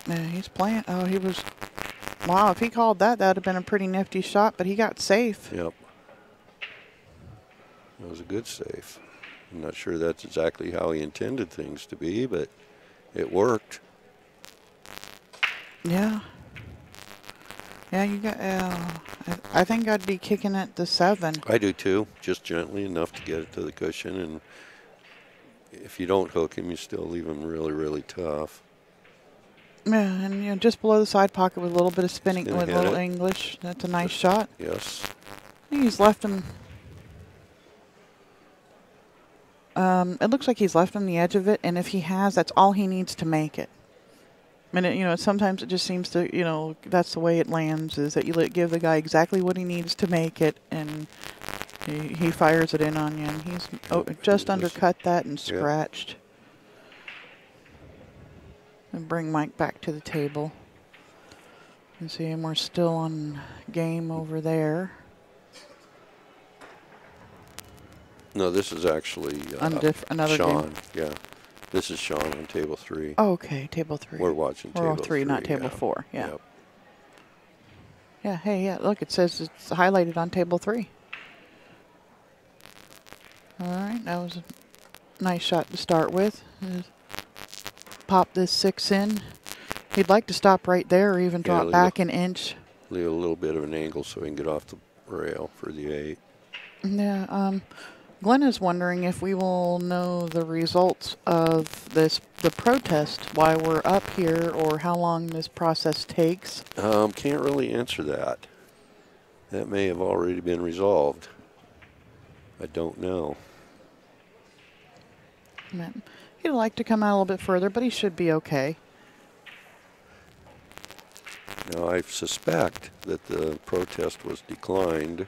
Yeah, he's playing. Oh, he was. Wow, if he called that, that would have been a pretty nifty shot, but he got safe. Yep. That was a good save. I'm not sure that's exactly how he intended things to be, but it worked. Yeah. Yeah, you got. I think I'd be kicking it to 7. I do too, just gently enough to get it to the cushion, and if you don't hook him, you still leave him really, really tough. Yeah, and you know, just below the side pocket with a little bit of spinning with a little it. English. That's a nice shot. Yes. He's left him. It looks like he's left him the edge of it, and if he has, that's all he needs to make it. And it, you know, sometimes it just seems to, you know, that's the way it lands, is that you give the guy exactly what he needs to make it, and he fires it in on you, and he's just undercut that and scratched. And bring Mike back to the table. And see him, we're still on game over there. No, this is actually another Sean. game. Yeah, this is Sean on table 3. Oh, okay, table 3. We're watching table 3, not table 4. Yeah. Yep. Yeah. Hey, yeah. Look, it says it's highlighted on table 3. All right, that was a nice shot to start with. Pop this 6 in. He'd like to stop right there, or even drop back an inch. Leave a little bit of an angle so he can get off the rail for the 8. Yeah. Glenn is wondering if we will know the results of the protest while we're up here, or how long this process takes. Can't really answer that. That may have already been resolved. I don't know. He'd like to come out a little bit further, but he should be okay. Now, I suspect that the protest was declined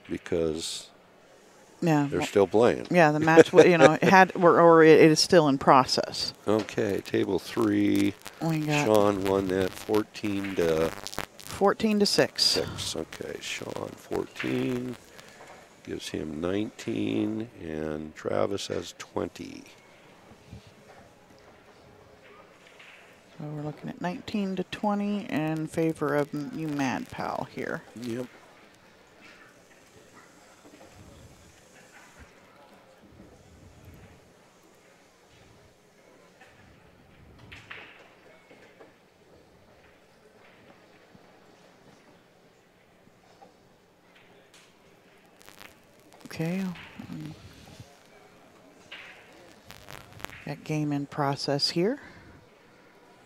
because they're still playing. Yeah, the match, you know, it is still in process. Okay, table 3. Sean won that 14 to 6. Okay, Sean 14 gives him 19, and Travis has 20. So we're looking at 19 to 20 in favor of you, Mad Pal, here. Yep. Okay. Got game in process here.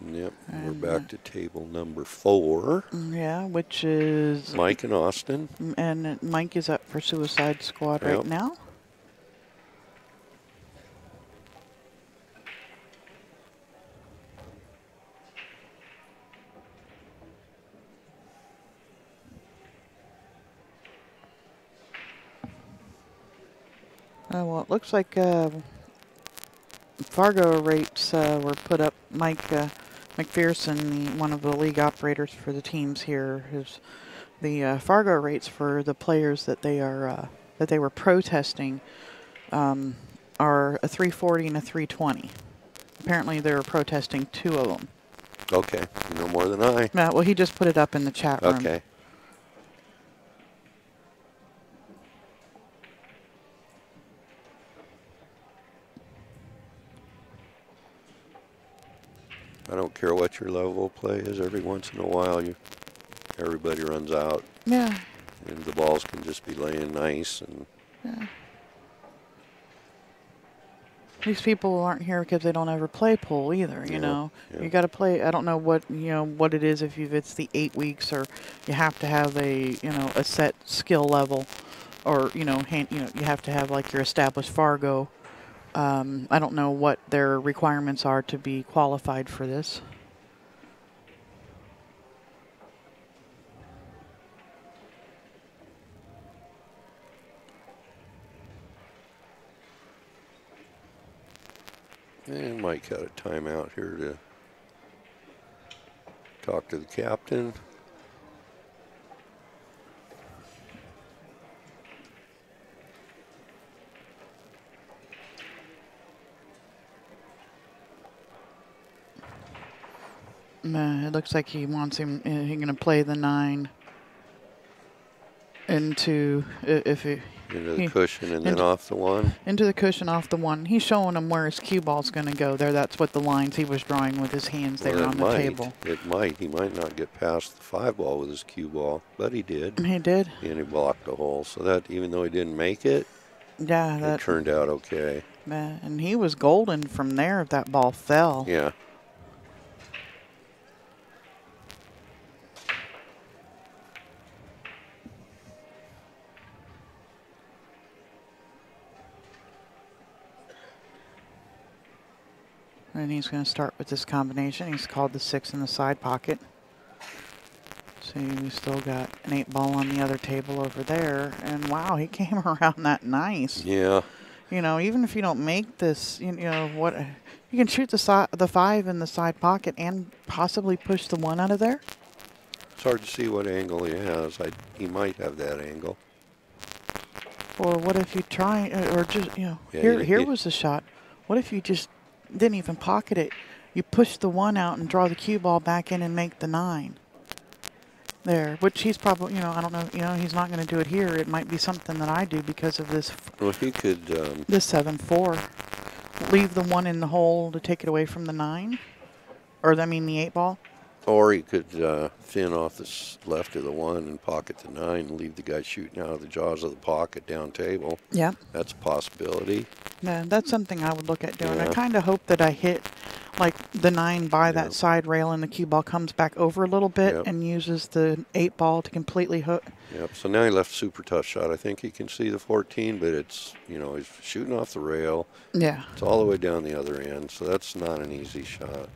Yep, and we're back to table number 4. Yeah, which is Mike and Austin. And Mike is up for Suicide Squad right now. Well, it looks like Fargo rates were put up. Mike McPherson, one of the league operators for the teams here, the Fargo rates for the players that they were protesting are a 340 and a 320. Apparently, they were protesting 2 of them. Okay, you know more than I. Well, he just put it up in the chat room. Okay. I don't care what your level of play is. Every once in a while, everybody runs out. Yeah. And the balls can just be laying nice. And yeah. These people aren't here because they don't ever play pool either, you know. Yeah. You got to play. I don't know what, what it is, if it's the 8 weeks, or you have to have a, a set skill level, or, you have to have like your established Fargo. I don't know what their requirements are to be qualified for this. And Mike got a timeout here to talk to the captain. It looks like he wants him. He's going to play the 9 into into the cushion and then off the 1. Into the cushion, off the 1. He's showing him where his cue ball's going to go there. That's what the lines he was drawing with his hands there on the table. It might. He might not get past the 5 ball with his cue ball, but he did. He did. And he blocked a hole. So that, even though he didn't make it, it turned out okay. And he was golden from there if that ball fell. Yeah. And he's going to start with this combination. He's called the 6 in the side pocket. So we still got an 8 ball on the other table over there. And wow, he came around that nice. Yeah. Even if you don't make this, you can shoot the 5 in the side pocket and possibly push the 1 out of there. It's hard to see what angle he has. He might have that angle. Or what if you try, or just, here was the shot. What if you just didn't even pocket it? You push the 1 out and draw the cue ball back in and make the 9. There, which he's probably, I don't know, he's not going to do it here. It might be something that I do because of this. Well, he could. This 7-4. Leave the 1 in the hole to take it away from the 9. Or, the 8 ball. Or he could thin off the left of the 1 and pocket the 9 and leave the guy shooting out of the jaws of the pocket down table. Yeah. That's a possibility. Yeah, that's something I would look at doing. Yeah. I kind of hope that I hit like the 9 by that side rail and the cue ball comes back over a little bit and uses the 8 ball to completely hook. Yep, so now he left super tough shot. I think he can see the 14, but it's, he's shooting off the rail. Yeah. It's all the way down the other end, so that's not an easy shot.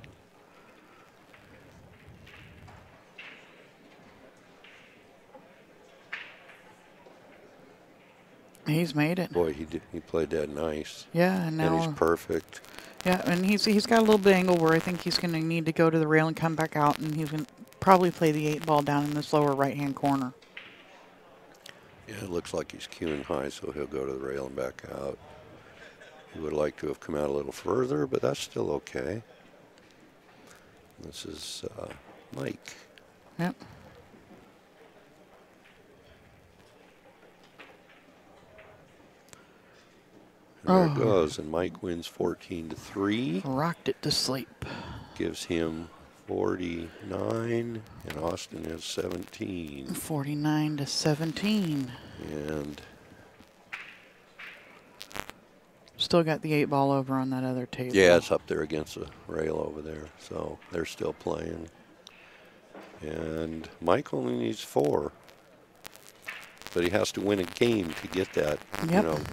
He's made it. Boy, he played that nice. Yeah, and now he's perfect. Yeah, and he's got a little bit angle where I think he's going to need to go to the rail and come back out, and he's going to probably play the 8 ball down in this lower right-hand corner. Yeah, it looks like he's cueing high, so he'll go to the rail and back out. He would like to have come out a little further, but that's still okay. This is Mike. Yep. And there it goes, and Mike wins 14-3. Rocked it to sleep. Gives him 49, and Austin has 17. 49-17. And still got the 8 ball over on that other table. Yeah, it's up there against the rail over there, so they're still playing. And Mike only needs 4. But he has to win a game to get that,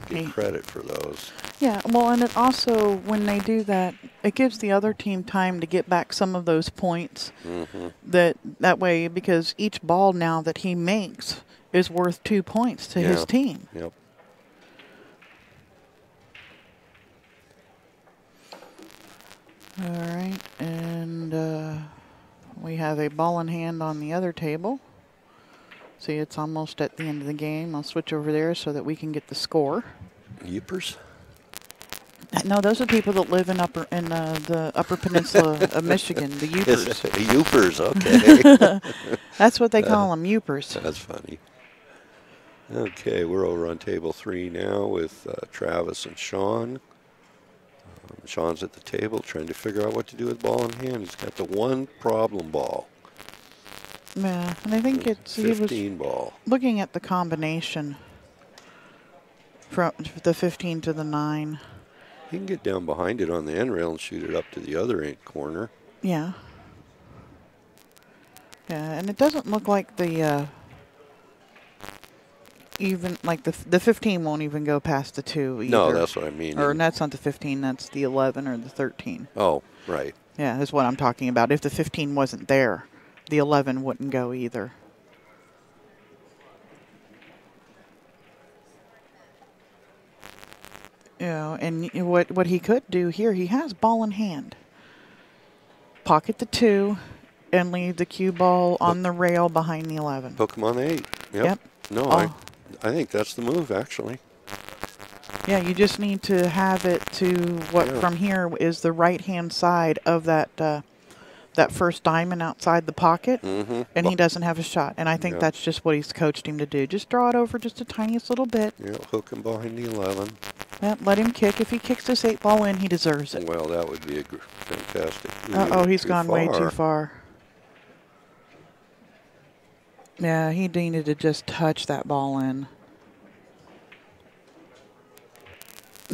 get credit for those. Yeah, well, and it also, when they do that, it gives the other team time to get back some of those points. Mm-hmm. That way, because each ball now that he makes is worth 2 points to his team. Yep. All right, and we have a ball in hand on the other table. See, it's almost at the end of the game. I'll switch over there so that we can get the score. Youpers? No, those are people that live in the Upper Peninsula of Michigan, the Youpers. Youpers, okay. That's what they call them, Youpers. That's funny. Okay, we're over on table 3 now with Travis and Sean. Sean's at the table trying to figure out what to do with ball in hand. He's got the one problem ball. Yeah, and I think it's 15 ball. Looking at the combination from the 15 to the 9. He can get down behind it on the end rail and shoot it up to the other corner. Yeah. Yeah, and it doesn't look like the even like the 15 won't even go past the 2 either. No, that's what I mean. Or that's not the 15, that's the 11 or the 13. Oh, right. Yeah, that's what I'm talking about. If the 15 wasn't there, the 11 wouldn't go either. You know, and what he could do here, he has ball in hand. Pocket the 2 and leave the cue ball on the rail behind the 11. Hook him on the 8. Yep. No, I think that's the move, actually. Yeah, you just need to have it to what from here is the right-hand side of that that first diamond outside the pocket, and he doesn't have a shot. And I think that's just what he's coached him to do. Just draw it over just the tiniest little bit. Yeah, hook him behind the 11. Yeah, let him kick. If he kicks this 8 ball in, he deserves it. Well, that would be a fantastic. Uh-oh, he's gone way too far. Yeah, he needed to just touch that ball in.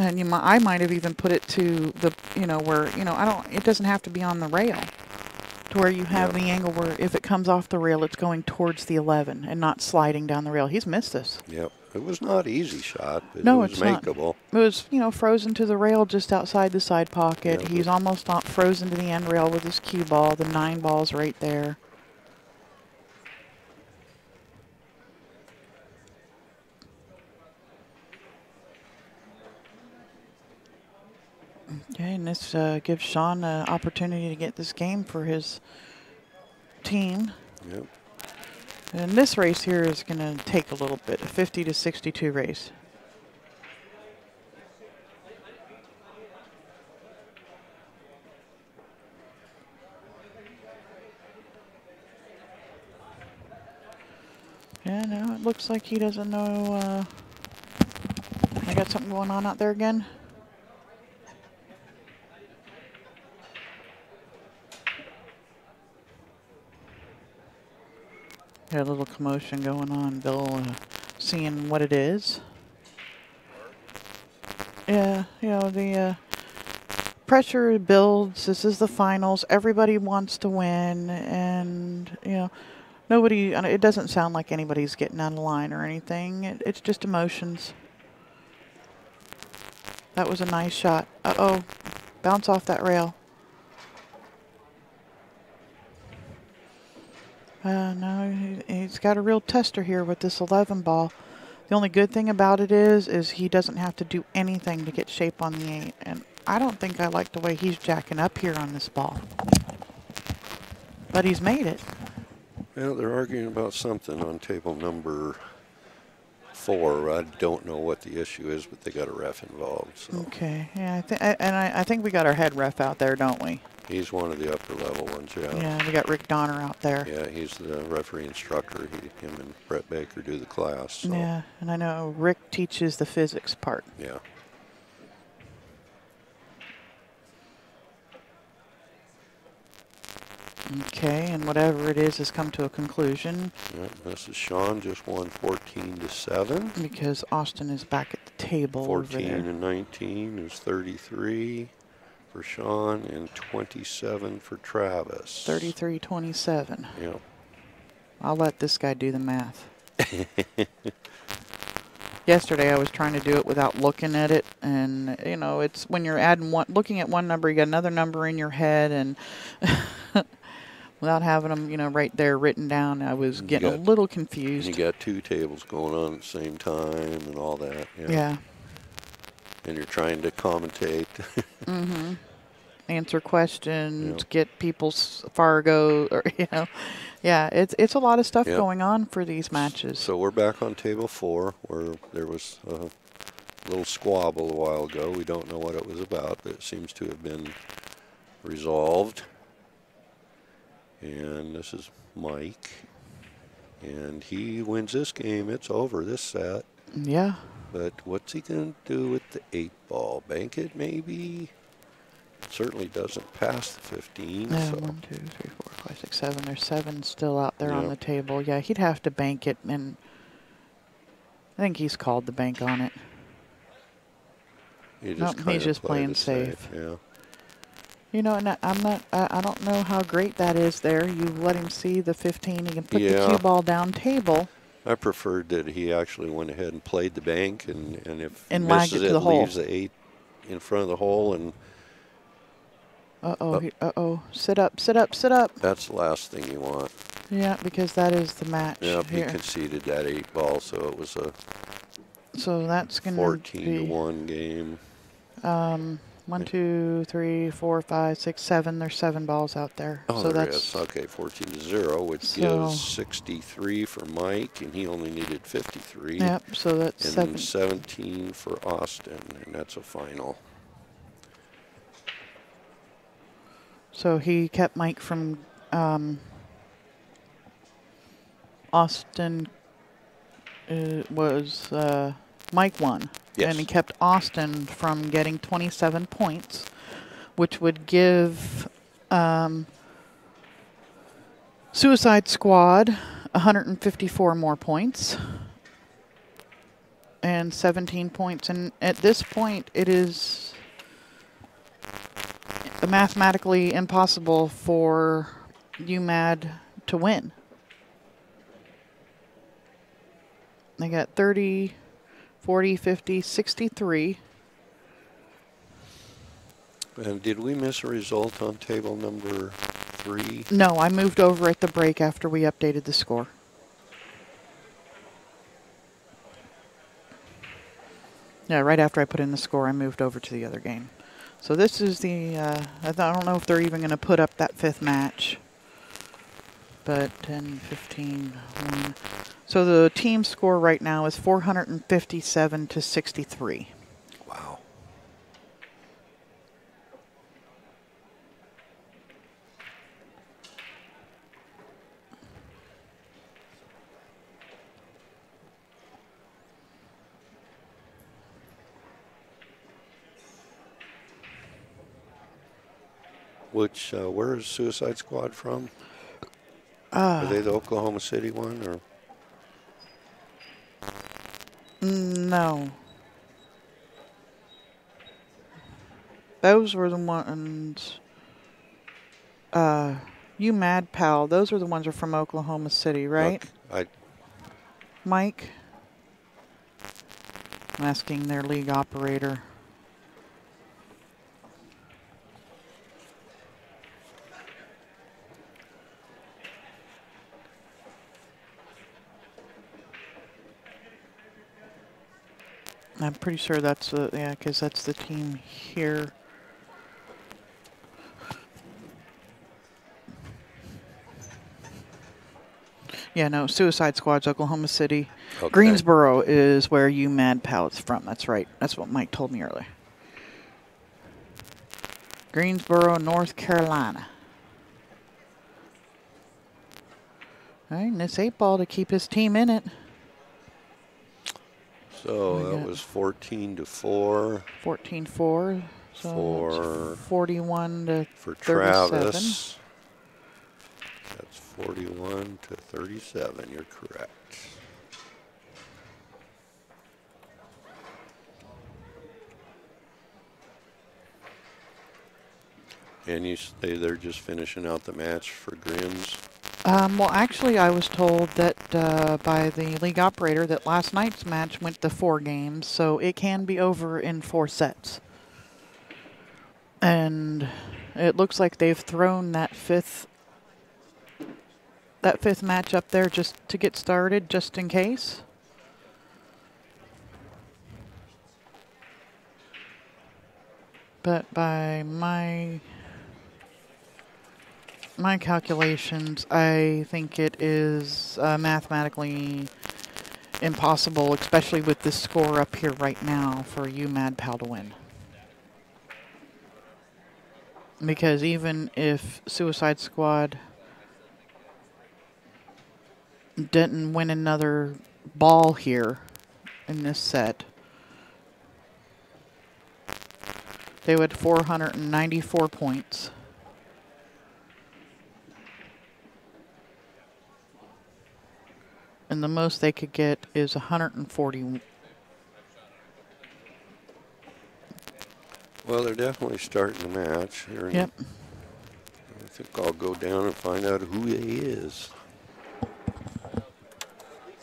And I might have even put it to the, where, it doesn't have to be on the rail. To where you have the angle where if it comes off the rail, it's going towards the 11 and not sliding down the rail. He's missed this. Yep. It was not an easy shot, but no, it was makeable. Not. It was, frozen to the rail just outside the side pocket. Yeah, he's almost not frozen to the end rail with his cue ball. The 9 ball's right there. Okay, and this gives Sean an opportunity to get this game for his team. Yep. And this race here is going to take a little bit, a 50 to 62 race. Yeah, no, it looks like he doesn't know. I got something going on out there again. Got a little commotion going on. Bill seeing what it is. Yeah, the pressure builds. This is the finals. Everybody wants to win, and nobody. It doesn't sound like anybody's getting out of line or anything. It's just emotions. That was a nice shot. Uh-oh, bounce off that rail. No, he's got a real tester here with this 11 ball. The only good thing about it is he doesn't have to do anything to get shape on the 8. And I don't think I like the way he's jacking up here on this ball. But he's made it. Well, they're arguing about something on table number 4. I don't know what the issue is, but they got a ref involved. So. Okay, yeah, I think we got our head ref out there, don't we? He's one of the upper level ones, yeah. Yeah, we got Rick Donner out there. Yeah, he's the referee instructor. Him and Brett Baker do the class. So. Yeah, and I know Rick teaches the physics part. Yeah. Okay, and whatever it is has come to a conclusion. Yep, this is Sean just won 14-7. Because Austin is back at the table. 14 and 19 is 33 for Sean and 27 for Travis. 33-27. Yeah. I'll let this guy do the math. Yesterday I was trying to do it without looking at it, and it's when you're looking at one number, you got another number in your head, and without having them, right there written down, I was getting a little confused. You got 2 tables going on at the same time and all that. Yeah. And you're trying to commentate. Mm-hmm. Answer questions, get people's Fargo, or yeah, it's a lot of stuff going on for these matches. So we're back on table 4, where there was a little squabble a while ago. We don't know what it was about, but it seems to have been resolved. And this is Mike, and he wins this game. It's over this set. Yeah. But what's he going to do with the 8 ball? Bank it, maybe? certainly doesn't pass the 15. Yeah, So. 1, 2, 3, 4, 5, 6, 7. There's 7 still out there on Yeah. the table. Yeah, he'd have to bank it, and I think he's called the bank on it. You just Nope, kind he's of just play playing the safe. Yeah. You know, and I don't know how great that is there. You let him see the 15. He can put the cue ball down table. I preferred that he actually went ahead and played the bank, and if he And lagged misses it to it, the hole. leaves the 8 in front of the hole. And uh-oh, sit up, sit up, sit up. That's the last thing you want. Yeah, because that is the match. Yeah, he here. conceded that 8 ball, so it was a so that's going 14-1 game. 1, 2, 3, 4, 5, 6, 7. There's 7 balls out there. Oh, so there that's is. Okay, 14-0, which gives 63 for Mike, and he only needed 53. Yep, so that's and 17 for Austin, and that's a final. So he kept Mike from Austin Mike won. Yes. And he kept Austin from getting 27 points, which would give Suicide Squad 154 more points and 17 points. And at this point, it is mathematically impossible for UMAD to win. They got 30, 40, 50, 63. And did we miss a result on table number 3? No, I moved over at the break after we updated the score. Yeah, right after I put in the score, I moved over to the other game. So this is the, I don't know if they're even going to put up that 5th match. But 10, 15, 1. So the team score right now is 457 to 63. Wow. Where is Suicide Squad from? Are they the Oklahoma City one, or? No. Those were the ones, you Mad Pal, those are the ones that are from Oklahoma City, right? Okay. Mike? I'm asking their league operator. I'm pretty sure that's, yeah, because that's the team here. Yeah, no, Suicide Squad's Oklahoma City. Okay. Greensboro is where you Mad Pal is from. That's right. That's what Mike told me earlier. Greensboro, North Carolina. All right, and this 8 ball to keep his team in it. So that was 14-4. 14-4. So for 41 to for 37. Travis. That's 41 to 37. You're correct. And you say they're just finishing out the match for Grins? Well, actually, I was told that by the league operator that last night's match went to 4 games, so it can be over in 4 sets. And it looks like they've thrown that fifth match up there just to get started, just in case. But by my calculations, I think it is mathematically impossible, especially with this score up here right now, for you Mad Pal to win. Because even if Suicide Squad didn't win another ball here in this set, They had 494 points. And the most they could get is 140. Well, they're definitely starting the match. Yep. I think I'll go down and find out who he is.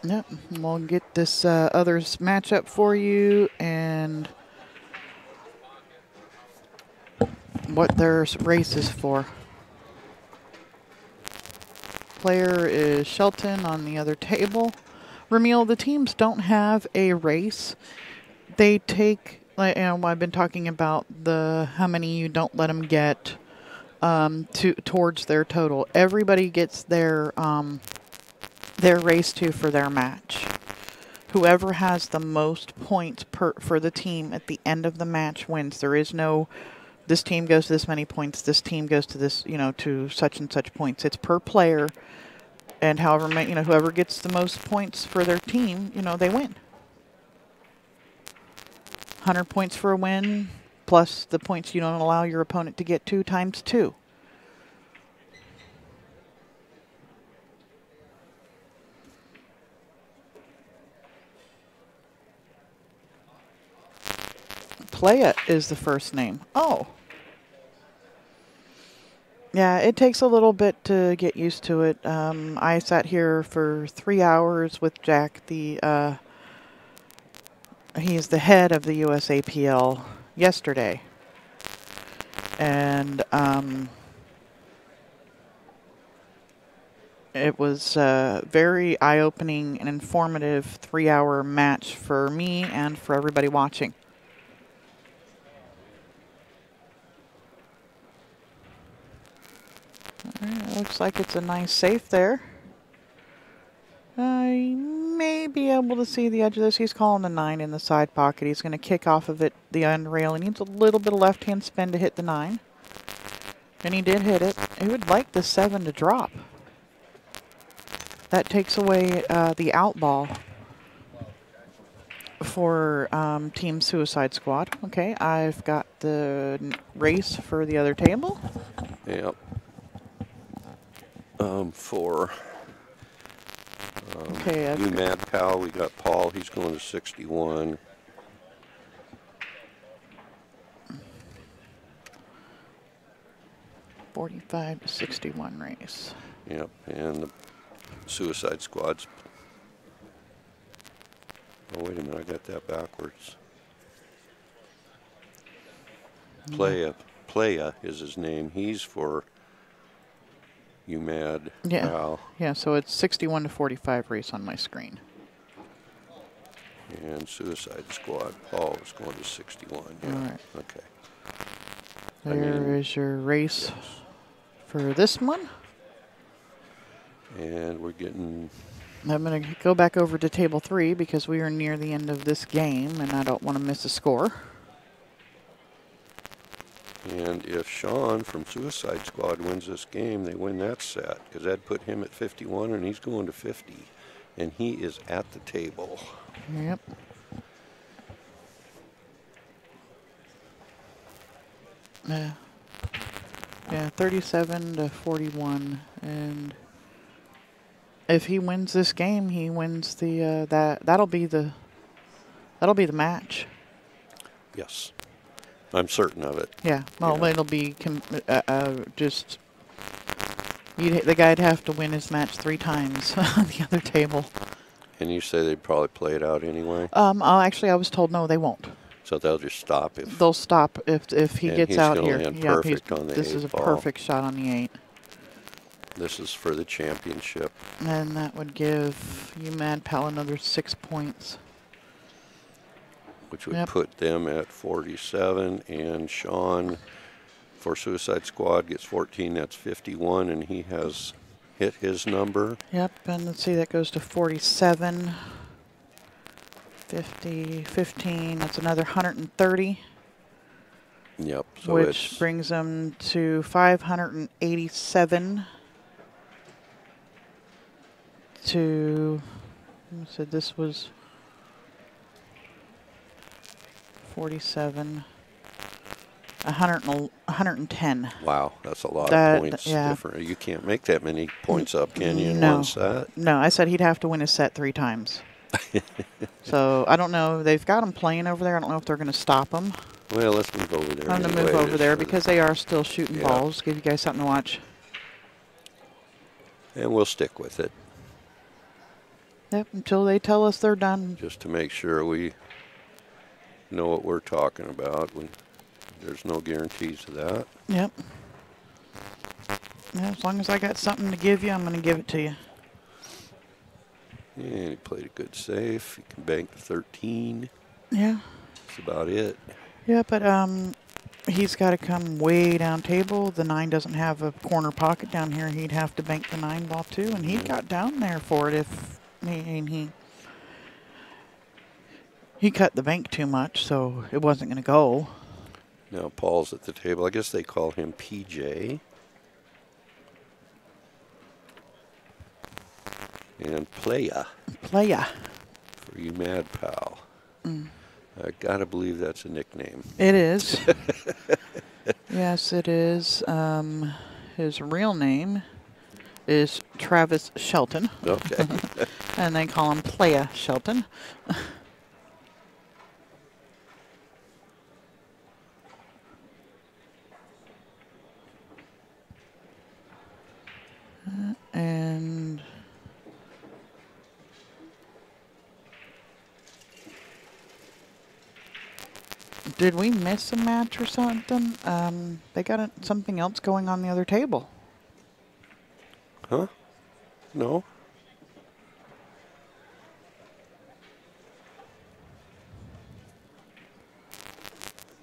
Yep. We'll get this other matchup for you and what their race is for. Player is Shelton on the other table. Ramil, the teams don't have a race. They take, like, I've been talking about how many you don't let them get towards their total. Everybody gets their race for their match. Whoever has the most points for the team at the end of the match wins. There is no, this team goes to this many points, this team goes to this, to such and such points. It's per player, and however many, whoever gets the most points for their team, they win. 100 points for a win, plus the points you don't allow your opponent to get to times 2. Playa is the first name. Oh. Yeah, it takes a little bit to get used to it. I sat here for 3 hours with Jack, he's the head of the USAPL yesterday. And it was a very eye-opening and informative 3-hour match for me and for everybody watching. All right, looks like it's a nice safe there. I may be able to see the edge of this. He's calling the 9 in the side pocket. He's going to kick off of it, the end rail. He needs a little bit of left-hand spin to hit the 9. And he did hit it. He would like the 7 to drop. That takes away the out ball for Team Suicide Squad. Okay, I've got the race for the other table. Yep. For okay, you Mad Pal, we got Paul. He's going to 61. $45 to 61 race. Yep, and the Suicide Squad's. Oh, wait a minute, I got that backwards. Playa is his name. He's for You Mad Pal. Yeah, so it's 61 to 45 race on my screen. And Suicide Squad, Paul is going to 61. Yeah. All right. Okay. There is your race for this one. And we're getting... I'm going to go back over to table 3 because we are near the end of this game and I don't want to miss a score. And if Sean from Suicide Squad wins this game, they win that set because that'd put him at 51 and he's going to 50. And he is at the table. Yep. Yeah, 37 to 41, and if he wins this game, he wins the that'll be the match. Yes, I'm certain of it. Yeah, well, Yeah. it'll be just the guy'd have to win his match 3 times on the other table. And you say they'd probably play it out anyway? Actually, I was told no, they won't. So they'll just stop if... They'll stop if he gets out here. Land perfect on the this is a ball. perfect shot on the 8. This is for the championship. And that would give you Mad Pal another 6 points. Which would put them at 47. And Sean, for Suicide Squad, gets 14. That's 51. And he has hit his number. Yep, and let's see, that goes to 47. 50, 15, that's another 130. Yep. So which brings them to 587 to, so this was 47. 110. Wow, that's a lot of points Yeah. different. You can't make that many points up, can you, in No. one set? No, I said he'd have to win his set 3 times. So I don't know. They've got him playing over there. I don't know if they're going to stop him. Well, let's move over there. I'm going to move over there because they are still shooting balls. Give you guys something to watch. And we'll stick with it. Yep, until they tell us they're done. Just to make sure we know what we're talking about. There's no guarantees of that. Yep. Yeah, as long as I got something to give you, I'm going to give it to you. And he played a good save. He can bank the 13. Yeah. That's about it. Yeah, but he's got to come way down table. The 9 doesn't have a corner pocket down here. He'd have to bank the 9 ball too, and he got down there for it if he cut the bank too much, so it wasn't going to go. Now Paul's at the table. I guess they call him PJ. And Playa. Playa. For you mad pal. I gotta believe that's a nickname. It is. Yes, it is. His real name is Travis Shelton. Okay. And they call him Playa Shelton. And did we miss a match or something? They got something else going on the other table. Huh? No.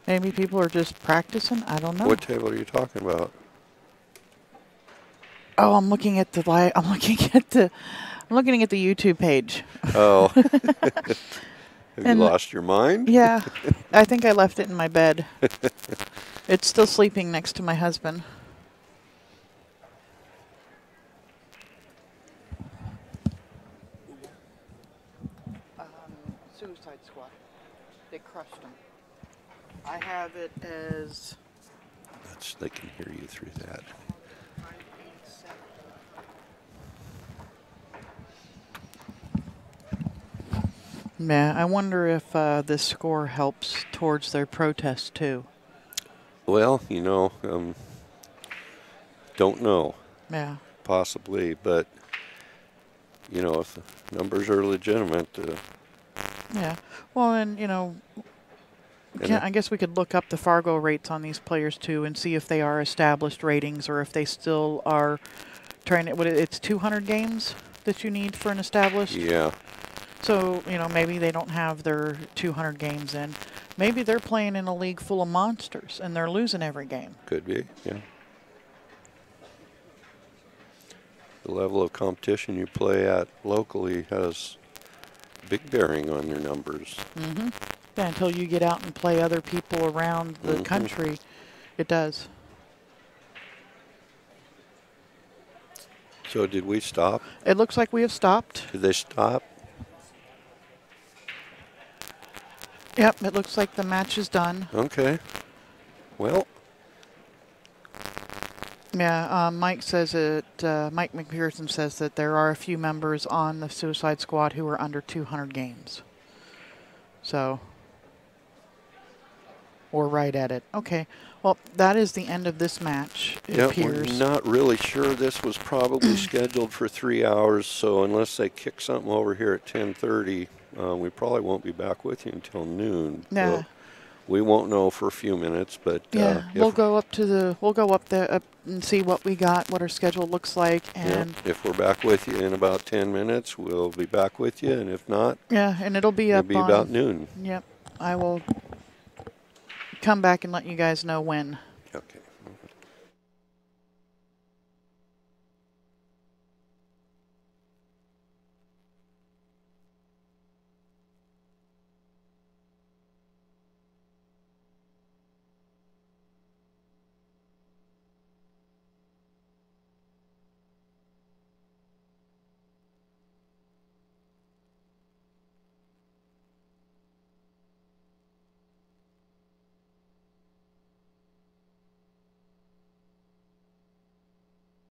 Maybe people are just practicing. I don't know. What table are you talking about? Oh, I'm looking at the I'm looking at the YouTube page. Oh. Have you lost your mind? Yeah. I think I left it in my bed. It's still sleeping next to my husband. Suicide Squad. They crushed them. I have it as... They can hear you through that. Yeah, I wonder if this score helps towards their protest too. Well, don't know. Yeah. Possibly, but if the numbers are legitimate. Yeah. Well, and I guess we could look up the Fargo rates on these players too and see if they are established ratings or if they still are trying to. It's 200 games that you need for an established. Yeah. So, maybe they don't have their 200 games in. Maybe they're playing in a league full of monsters and they're losing every game. Could be, yeah. The level of competition you play at locally has big bearing on your numbers. Mm-hmm. Yeah, until you get out and play other people around the country, it does. So did we stop? It looks like we have stopped. Did they stop? Yep, it looks like the match is done. Okay. Well. Yeah, Mike says it. Mike McPherson says that there are a few members on the Suicide Squad who are under 200 games. So, or right at it. Okay. Well, that is the end of this match. It appears. We're not really sure. This was probably scheduled for 3 hours, so unless they kick something over here at 10:30. We probably won't be back with you until noon. Yeah. So we won't know for a few minutes, but yeah, we'll go up there and see what we got, what our schedule looks like, and if we're back with you in about 10 minutes, we'll be back with you, and if not, and it'll be about noon. Yep, I will come back and let you guys know when. Okay.